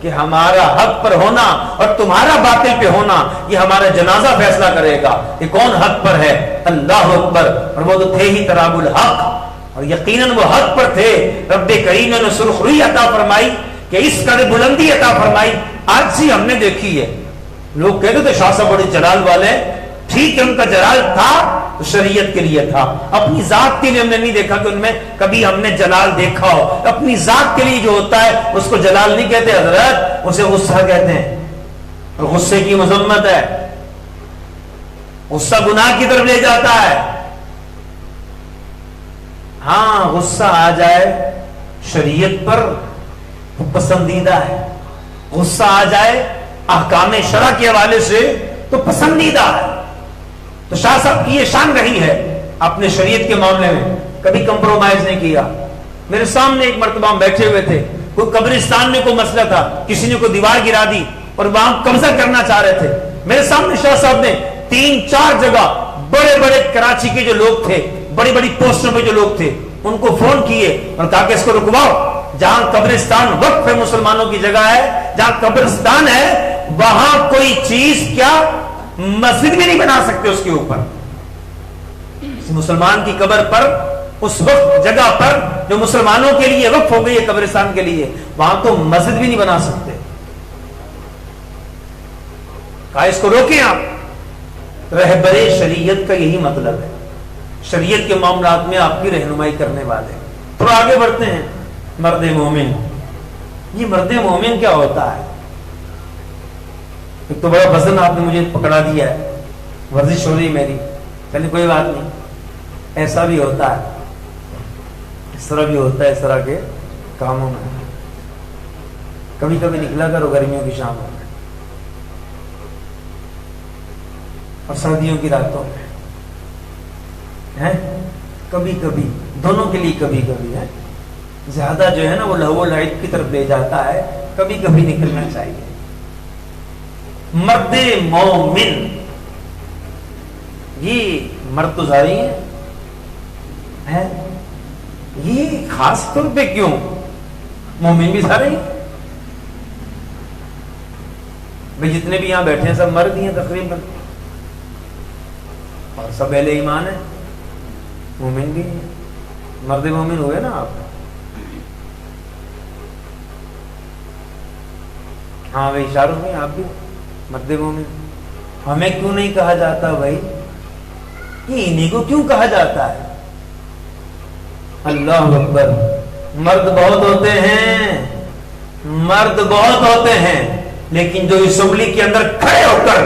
کہ ہمارا حق پر ہونا اور تمہارا باطل پہ ہونا یہ ہمارا جنازہ فیصلہ کرے گا کہ کون حق پر ہے. اللہ اکبر. اور وہ تو تھے ہی تراب الحق اور یقیناً وہ حق پر تھے. رب کریم نے سرخروئی عطا فرمائی کہ اس قدر بلندی عطا فرمائی. آج سی ہم نے دیکھی ہے. لوگ کہتے تھے شاہ صاحب بڑے جلال والے. ٹھیک ہے ان کا جلال تھا تو شریعت کے لیے تھا. اپنی ذات کے لیے ہم نے نہیں دیکھا کہ ان میں کبھی ہم نے جلال دیکھا ہو. اپنی ذات کے لیے جو ہوتا ہے اس کو جلال نہیں کہتے حضرت, اسے غصہ کہتے ہیں. اور غصے کی مذمت ہے. غصہ گناہ کی طرف لے جاتا ہے. ہاں غصہ آ جائے شریعت پر تو پسندیدہ ہے. غصہ آ جائے احکام شرع کے حوالے سے تو پسندیدہ ہے. تو شاہ صاحب کی یہ شان رہی ہے اپنے شریعت کے معاملے میں کبھی کمپرومائز نہیں کیا. میرے سامنے ایک مرتبہ ہم بیٹھے ہوئے تھے, کوئی قبرستان میں کوئی مسئلہ تھا, کسی نے کوئی دیوار گرا دی اور وہاں قبضہ کرنا چاہ رہے تھے. میرے سامنے شاہ صاحب نے 3-4 جگہ بڑے بڑے کراچی کے جو لوگ تھے, بڑی بڑی پوسٹوں پہ جو لوگ تھے, ان کو فون کیے اور کہا کہ اس کو رکواؤ. جہاں قبرستان وقف ہے, مسلمانوں کی جگہ ہے, جہاں قبرستان ہے وہاں کوئی چیز کیا مسجد بھی نہیں بنا سکتے اس کے اوپر. مسلمان کی قبر پر اس وقت جگہ پر جو مسلمانوں کے لیے وقف ہو گئی ہے قبرستان کے لیے, وہاں تو مسجد بھی نہیں بنا سکتے. کہا اس کو روکیں آپ. رہبر شریعت کا یہی مطلب ہے, شریعت کے معاملات میں آپ کی رہنمائی کرنے والے. تو آگے بڑھتے ہیں. مرد مومن. یہ مرد مومن کیا ہوتا ہے؟ ایک تو بڑا وزن آپ نے مجھے پکڑا دیا ہے, ورزش ہو رہی میری. چلیے کوئی بات نہیں, ایسا بھی ہوتا ہے, اس طرح بھی ہوتا ہے. اس طرح کے کاموں میں کبھی کبھی نکلا کرو گرمیوں کی شاموں میں اور سردیوں کی راتوں میں ہے. کبھی کبھی دونوں کے لیے کبھی کبھی ہے. زیادہ جو ہے نا وہ لہو لعب کی طرف لے جاتا ہے. کبھی کبھی نکلنا چاہیے. مرد مومن یہ مرد تو ظاہری ہے, یہ خاص طور پہ کیوں؟ مومن بھی سارے ہی بھائی جتنے بھی یہاں بیٹھے ہیں سب مرد ہی ہیں تقریباً, اور سب اہل ایمان ہیں. مومن بھی ہیں. مرد مومن ہوئے نا آپ. ہاں بھائی اشاروں میں آپ بھی مرد مومن. ہمیں کیوں نہیں کہا جاتا بھائی؟ یہ انہیں کو کیوں کہا جاتا ہے؟ اللہ اکبر. مرد بہت ہوتے ہیں, مرد بہت ہوتے ہیں, لیکن جو اسمبلی کے اندر کھڑے ہو کر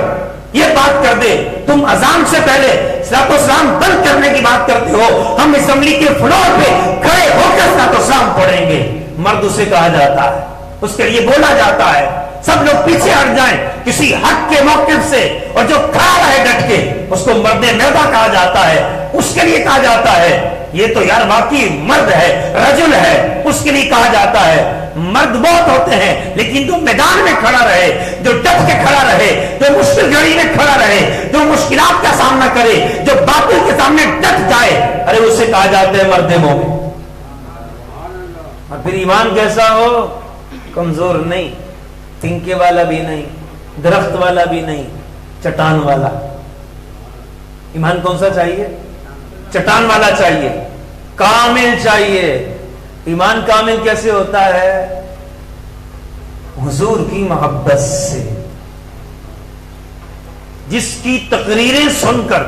یہ بات کر دے تم اذان سے پہلے صلاۃ والسلام بند کرنے کی بات کرتے ہو, ہم اسمبلی کے فلور پہ کھڑے ہو کر صلاۃ والسلام پڑھیں گے, مرد اسے کہا جاتا ہے. اس کے لیے بولا جاتا ہے سب لوگ پیچھے ہٹ جائیں کسی حق کے موقف سے, اور جو کھڑا رہے ڈٹ کے اس کو مرد مردا کہا جاتا ہے. اس کے لیے کہا جاتا ہے یہ تو یار واقعی مرد ہے, رجل ہے, اس کے لیے کہا جاتا ہے. مرد بہت ہوتے ہیں لیکن جو میدان میں کھڑا رہے, جو ڈٹ کے کھڑا رہے, جو مشکل گھڑی میں کھڑا رہے, جو مشکلات کا سامنا کرے, جو باطل کے سامنے ڈٹ جائے, ارے اسے کہا جاتا ہے مرد مومن. اور پھر ایمان کیسا ہو؟ کمزور نہیں, تنکے والا بھی نہیں, درخت والا بھی نہیں, چٹان والا. ایمان کون سا چاہیے؟ چٹان والا چاہیے, کامل چاہیے. ایمان کامل کیسے ہوتا ہے؟ حضور کی محبت سے, جس کی تقریریں سن کر,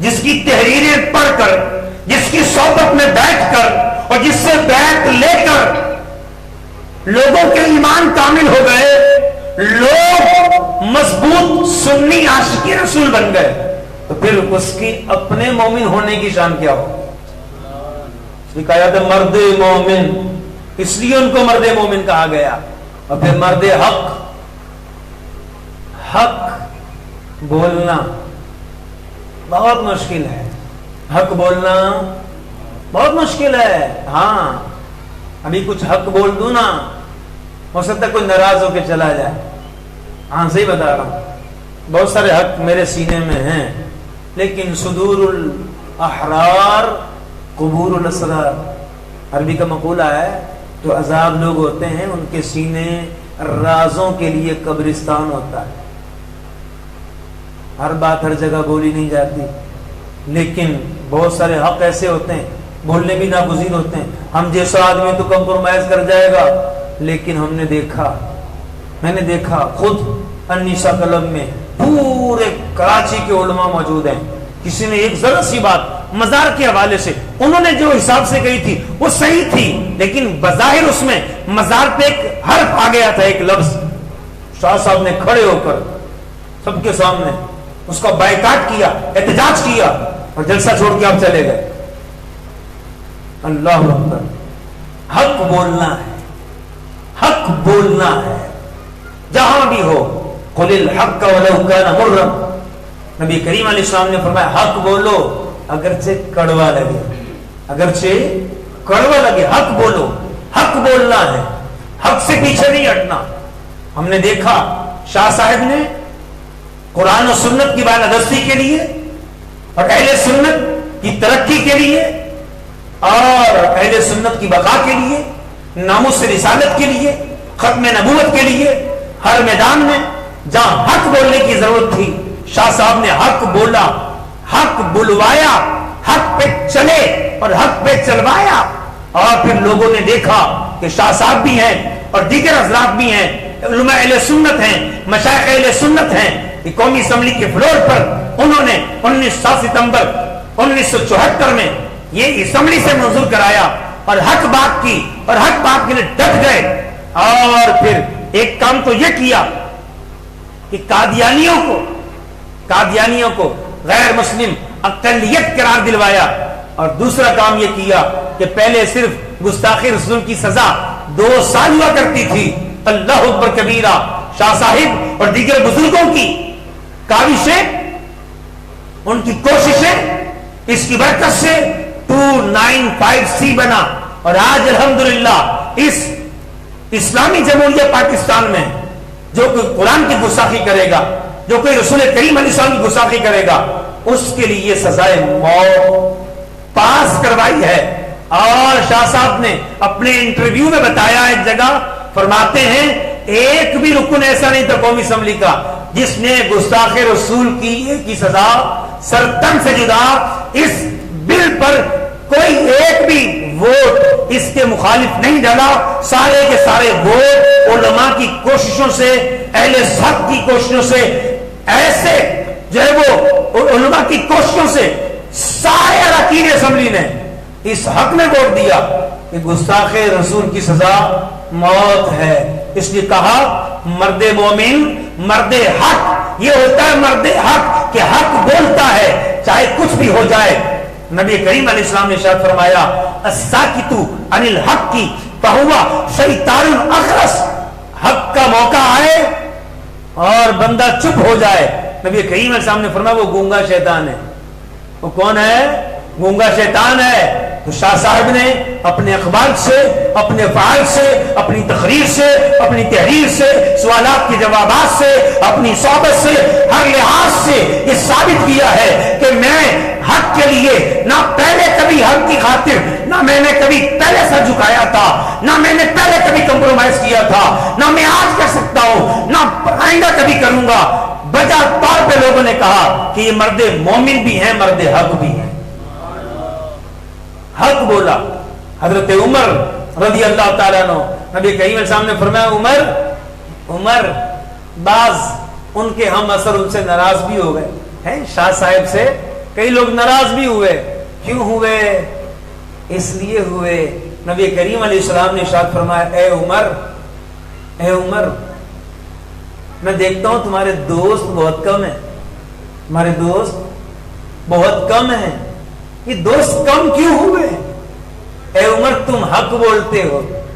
جس کی تحریریں پڑھ کر, جس کی صحبت میں بیٹھ کر اور جس سے بیعت لے کر لوگوں کے ایمان کامل ہو گئے, لوگ مضبوط سنی عاشق رسول بن گئے, تو پھر اس کی اپنے مومن ہونے کی شان کیا ہو؟ کہا جاتا ہے مرد مومن. اس لیے ان کو مرد مومن کہا گیا. اور پھر مرد حق. حق بولنا بہت مشکل ہے. حق بولنا بہت مشکل ہے. ہاں ابھی کچھ حق بول دوں نا, ہو سکتا ہے کوئی ناراض ہو کے چلا جائے. ہاں صحیح بتا رہا ہوں, بہت سارے حق میرے سینے میں ہیں, لیکن صدور الاحرار قبور الاسرار عربی کا مقولہ ہے. تو عذاب لوگ ہوتے ہیں ان کے سینے رازوں کے لیے قبرستان ہوتا ہے. ہر بات ہر جگہ بولی نہیں جاتی, لیکن بہت سارے حق ایسے ہوتے ہیں بولنے بھی ناگزیر ہوتے ہیں. ہم جیسا آدمی تو کمپرومائز کر جائے گا, لیکن ہم نے دیکھا, میں نے دیکھا خود النساء کلب میں پورے کراچی کے علماء موجود ہیں. کسی نے ایک ذرا سی بات مزار کے حوالے سے, انہوں نے جو حساب سے کہی تھی وہ صحیح تھی, لیکن بظاہر اس میں مزار پہ ایک حرف آ گیا تھا, ایک لفظ. شاہ صاحب نے کھڑے ہو کر سب کے سامنے اس کا بائیکاٹ کیا, احتجاج کیا, اور جلسہ چھوڑ کے آپ چلے گئے. اللہ اکبر. حق بولنا ہے, حق بولنا ہے جہاں بھی ہو. قل الحق ولو کان مرا. نبی کریم علیہ السلام نے فرمایا حق بولو اگرچہ کڑوا لگے, اگرچہ کڑوا لگے, حق بولو. حق بولنا ہے, حق سے پیچھے نہیں ہٹنا. ہم نے دیکھا شاہ صاحب نے قرآن و سنت کی بالادستی کے لیے اور اہل سنت کی ترقی کے لیے اور اہل سنت کی بقا کے لیے, ناموس رسالت کے لیے, ختم نبوت کے لیے, ہر میدان میں جہاں حق بولنے کی ضرورت تھی شاہ صاحب نے حق بولا, حق بلوایا, حق پہ چلے اور حق پہ چلوایا. اور پھر لوگوں نے دیکھا کہ شاہ صاحب بھی ہیں اور دیگر حضرات بھی ہیں, علماء اہل سنت ہیں, مشائخ اہل سنت ہیں. قومی اسمبلی کے فلور پر انہوں نے 19 ستمبر 1974 میں یہ اسمبلی سے منظور کرایا اور حق بات کی, اور حق بات کے لیے ڈٹ گئے. اور پھر ایک کام تو یہ کیا کہ قادیانیوں کو غیر مسلم اقلیت قرار دلوایا, اور دوسرا کام یہ کیا کہ پہلے صرف گستاخی رسول کی سزا 2 سال ہوا کرتی تھی. اللہ اکبر کبیرہ. شاہ صاحب اور دیگر بزرگوں کی کاوشیں, ان کی کوششیں, اس کی برکت سے 295C بنا. اور آج الحمدللہ اس اسلامی جمہوریہ پاکستان میں جو کوئی قرآن کی گستاخی کرے گا, جو کوئی رسول کریم علیہ السلام کی گستاخی کرے گا, اس کے لیے سزائے موت پاس کروائی ہے. اور شاہ صاحب نے اپنے انٹرویو میں بتایا, ایک جگہ فرماتے ہیں ایک بھی رکن ایسا نہیں تھا قومی اسمبلی کا جس نے گستاخ رسول کی سزا سرتن سے جدا اس بل پر کوئی ایک بھی ووٹ اس کے مخالف نہیں ڈالا. سارے کے سارے ووٹ علماء کی کوششوں سے, اہل حق کی کوششوں سے, ایسے جو ہے وہ علماء کی کوششوں سے سارے اراکین اسمبلی نے اس حق میں ووٹ دیا کہ گستاخ رسول کی سزا موت ہے. اس لیے کہا مرد مومن, مرد حق یہ ہوتا ہے, مرد حق کہ حق بولتا ہے چاہے کچھ بھی ہو جائے. نبی کریم علیہ السلام نے ارشاد فرمایا الساکت عن الحق فہو شیطان اخرس. حق کا موقع آئے اور بندہ چپ ہو جائے, نبی کریم علیہ السلام نے فرمایا وہ گونگا شیطان ہے. وہ کون ہے؟ گونگا شیطان ہے. تو شاہ صاحب نے اپنے اخبار سے, اپنے افعال سے, اپنی تقریر سے, اپنی تحریر سے, سوالات کے جوابات سے, اپنی صحبت سے, ہر لحاظ سے یہ ثابت کیا ہے کہ میں حق کے لیے نہ پہلے کبھی حق کی خاطر نہ میں نے کبھی پہلے سر جھکایا تھا, نہ میں نے پہلے کبھی کمپرومائز کیا تھا, نہ میں آج کر سکتا ہوں, نہ آئندہ کبھی کروں گا. بجا طور پہ لوگوں نے کہا کہ یہ مرد مومن بھی ہیں, مرد حق بھی ہیں. حق بولا. حضرت عمر رضی اللہ تعالیٰ عنہ, نبی کریم علیہ السلام نے فرمایا عمر بعض ان کے ہم اثر ان سے ناراض بھی ہو گئے ہیں. شاہ صاحب سے کئی لوگ ناراض بھی ہوئے. کیوں ہوئے؟ اس لیے ہوئے نبی کریم علیہ السلام نے ارشاد فرمایا اے عمر میں دیکھتا ہوں تمہارے دوست بہت کم ہیں, تمہارے دوست بہت کم ہیں. یہ دوست کم کیوں ہوئے؟ اے عمر تم حق بولتے ہو,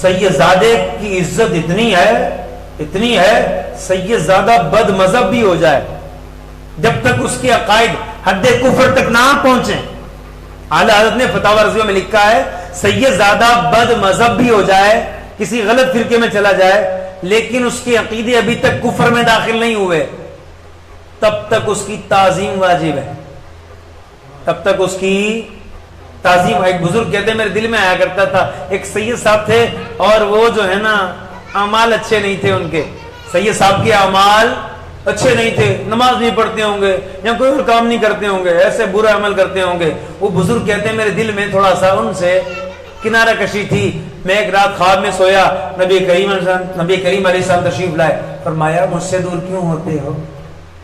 سید زادے کی عزت اتنی ہے سید زادہ بد مذہب بھی ہو جائے جب تک اس کے عقائد حد کفر تک نہ پہنچے. اعلیٰ حضرت نے فتاوی رضویہ میں لکھا ہے سید زادہ بد مذہب بھی ہو جائے, کسی غلط فرقے میں چلا جائے, لیکن اس کے عقیدے ابھی تک کفر میں داخل نہیں ہوئے, تب تک اس کی تعظیم واجب ہے, تب تک اس کی تعظیم. ایک بزرگ کہتے ہیں میرے دل میں آیا کرتا تھا, ایک سید صاحب تھے اور وہ جو ہے نا اعمال اچھے نہیں تھے ان کے, سید صاحب کے اعمال اچھے نہیں تھے, نماز نہیں پڑھتے ہوں گے یا کوئی اور کام نہیں کرتے ہوں گے, ایسے برا عمل کرتے ہوں گے. وہ بزرگ کہتے ہیں میرے دل میں تھوڑا سا ان سے کنارہ کشی تھی. میں ایک رات خواب میں سویا, نبی کریم علیہ السلام تشریف لائے, فرمایا مجھ سے دور کیوں ہوتے ہو؟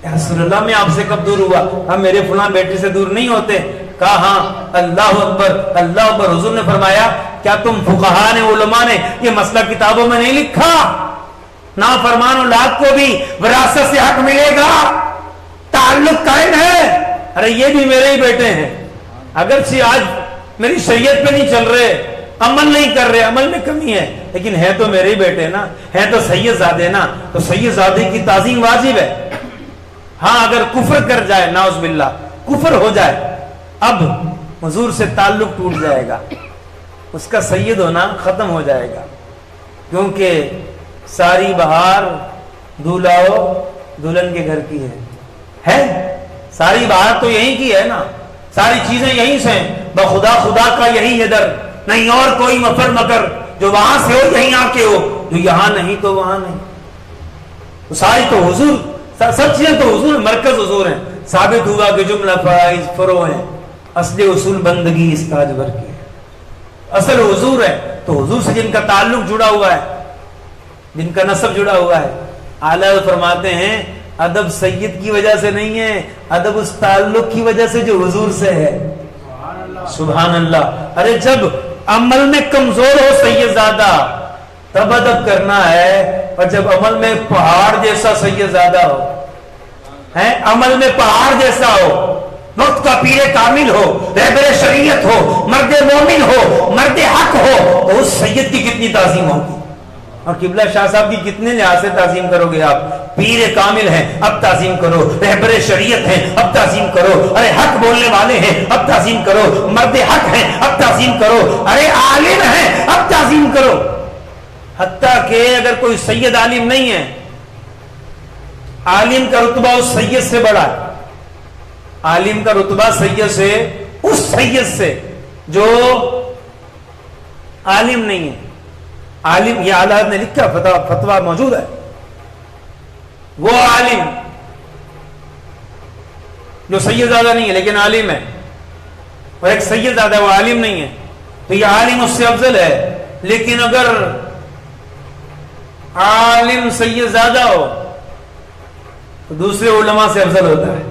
یا رسول اللہ میں آپ سے کب دور ہوا؟ ہم میرے فلاں بیٹے سے دور نہیں ہوتے. کہا ہاں, اللہ اکبر اللہ اکبر. حضور نے فرمایا کیا تم فقہاء نے علماء نے یہ مسئلہ کتابوں میں نہیں لکھا؟ نافرمان اولاد کو بھی وراثت سے حق ملے گا, تعلق قائم ہے. ارے یہ بھی میرے ہی بیٹے ہیں, اگرچہ آج میری شریعت پہ نہیں چل رہے, عمل نہیں کر رہے, عمل میں کمی ہے, لیکن ہے تو میرے ہی بیٹے نا, ہے تو سید زادے نا, تو سید زادے کی تعظیم واجب ہے. ہاں اگر کفر کر جائے, نعوذ باللہ کفر ہو جائے, اب حضور سے تعلق ٹوٹ جائے گا, اس کا سید ہونا ختم ہو جائے گا. کیونکہ ساری بہار دولہا دلہن کے گھر کی ہے, ساری بہار تو یہیں کی ہے نا, ساری چیزیں یہیں سے ہیں. بخدا خدا کا یہی ہے در, نہیں اور کوئی مفر مکر, جو وہاں سے ہو یہیں آ کے ہو, جو یہاں نہیں تو وہاں نہیں. تو ساری تو حضور, سب چیزیں تو حضور, مرکز حضور ہیں. ثابت ہوا کہ جملہ فرائض فرو ہیں, اصل اصول بندگی اس تاج بھر کی ہے, اصل حضور ہے. تو حضور سے جن کا تعلق جڑا ہوا ہے, جن کا نسب جڑا ہوا ہے, اعلیٰ فرماتے ہیں ادب سید کی وجہ سے نہیں ہے, ادب اس تعلق کی وجہ سے جو حضور سے ہے. سبحان اللہ. ارے جب عمل میں کمزور ہو سید زادہ تب ادب کرنا ہے, اور جب عمل میں پہاڑ جیسا سید زادہ ہو, عمل میں پہاڑ جیسا ہو, وقت کا پیر کامل ہو, رہبر شریعت ہو, مرد مومن ہو, مرد حق ہو, تو اس سید کی کتنی تعظیم ہوگی. اور قبلہ شاہ صاحب کی کتنے لحاظ سے تعظیم کرو گے آپ. پیر کامل ہیں اب تعظیم کرو, رہبر شریعت ہیں اب تعظیم کرو, ارے حق بولنے والے ہیں اب تعظیم کرو, مرد حق ہیں اب تعظیم کرو, ارے عالم ہیں اب تعظیم کرو. حتیٰ کہ اگر کوئی سید عالم نہیں ہے, عالم کا رتبہ اس سید سے بڑا ہے, عالم کا رتبہ سید سے, اس سید سے جو عالم نہیں ہے. عالم, یہ اعلیٰ نے لکھا, فتویٰ موجود ہے, وہ عالم جو سید زادہ نہیں ہے لیکن عالم ہے, اور ایک سید زادہ ہے وہ عالم نہیں ہے, تو یہ عالم اس سے افضل ہے. لیکن اگر عالم سید زادہ ہو تو دوسرے علماء سے افضل ہوتا ہے.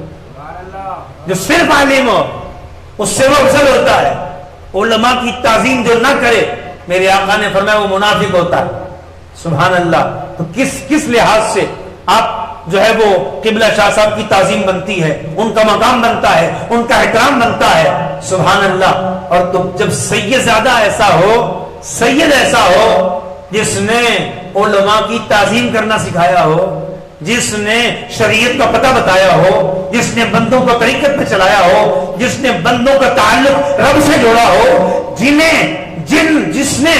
جو صرف عالم ہو اس سے وہ افضل ہوتا ہے. علماء کی تعظیم جو نہ کرے, میرے آقا نے فرمایا وہ منافق ہوتا ہے. سبحان اللہ. تو کس لحاظ سے آپ جو ہے وہ قبلہ شاہ صاحب کی تعظیم بنتی ہے, ان کا مقام بنتا ہے, ان کا احترام بنتا ہے. سبحان اللہ. اور تو جب سید زادہ ایسا ہو, سید ایسا ہو جس نے علماء کی تعظیم کرنا سکھایا ہو, جس نے شریعت کا پتہ بتایا ہو, جس نے بندوں کو طریقت پہ چلایا ہو, جس نے بندوں کا تعلق رب سے جوڑا ہو, جس نے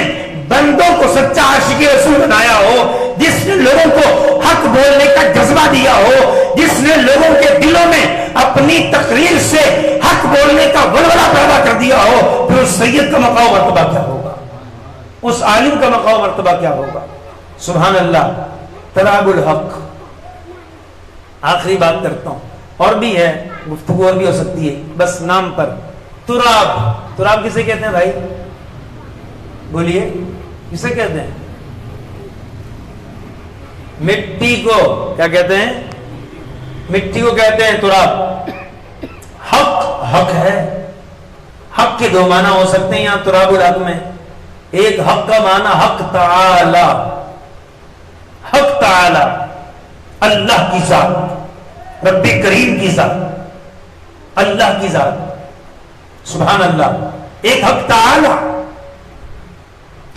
بندوں کو سچا عاشق رسول بنایا ہو, جس نے لوگوں کو حق بولنے کا جذبہ دیا ہو, جس نے لوگوں کے دلوں میں اپنی تقریر سے حق بولنے کا ولولہ پیدا کر دیا ہو, پھر اس سید کا مقام مرتبہ کیا ہوگا, اس عالم کا مقام مرتبہ کیا ہوگا. سبحان اللہ. تراب الحق. آخری بات کرتا ہوں, اور بھی ہے گفتگو اور بھی ہو سکتی ہے, بس نام پر. تراب کسے کہتے ہیں بھائی, بولیے کسے کہتے ہیں؟ مٹی کو کیا کہتے ہیں؟ مٹی کو کہتے ہیں تراب. حق ہے, حق کے دو معنی ہو سکتے ہیں یہاں تراب الحق میں. ایک حق کا معنی حق تعالی, حق تعالی اللہ کی ذات, رب کریم کی ذات, اللہ کی ذات. سبحان اللہ. ایک حق تعالی,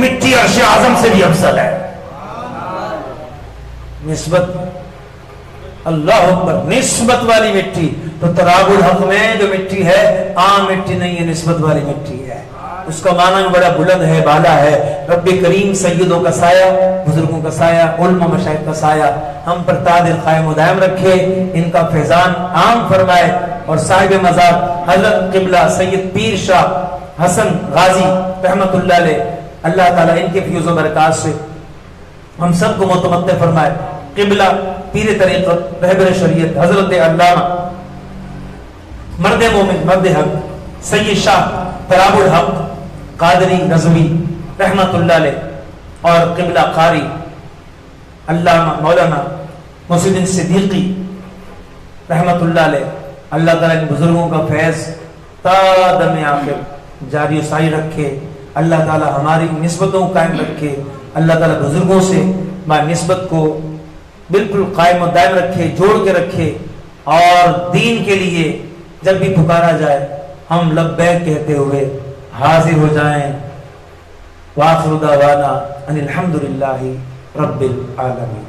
مٹی عرش اعظم سے بھی افضل ہے. نسبت، اللہ اکبر، نسبت والی مٹی. تو تراب الحق میں جو مٹی ہے عام مٹی نہیں ہے، نسبت والی مٹی ہے. اس کا معنی بھی بڑا بلند ہے، بالا ہے. رب کریم سیدوں کا سایہ، بزرگوں کا سایہ، علماء مشائخ کا سایہ ہم پر تاج قائم و دائم رکھے، ان کا فیضان عام فرمائے. اور صاحب مزار حضرت قبلہ سید پیر شاہ حسن غازی رحمت اللہ علیہ، اللہ تعالیٰ ان کے فیض و برکات سے ہم سب کو متمتع فرمائے. قبلہ پیر طریقت رہبر شریعت حضرت علامہ مرد مومن مرد حق سید شاہ تراب الحق قادری رضوی رحمت اللہ علیہ، اور قبلہ قاری علامہ مولانا محی الدین صدیقی رحمت اللہ علیہ. اللہ تعالیٰ ان بزرگوں کا فیض تا دم آخر جاری و ساری رکھے. اللہ تعالیٰ ہماری نسبتوں کو قائم رکھے. اللہ تعالیٰ بزرگوں سے ہماری نسبت کو بالکل قائم و دائم رکھے، جوڑ کے رکھے. اور دین کے لیے جب بھی پکارا جائے ہم لبیک کہتے ہوئے حاضر ہو جائیں. وآخر دعوانا ان الحمدللہ رب العالمین.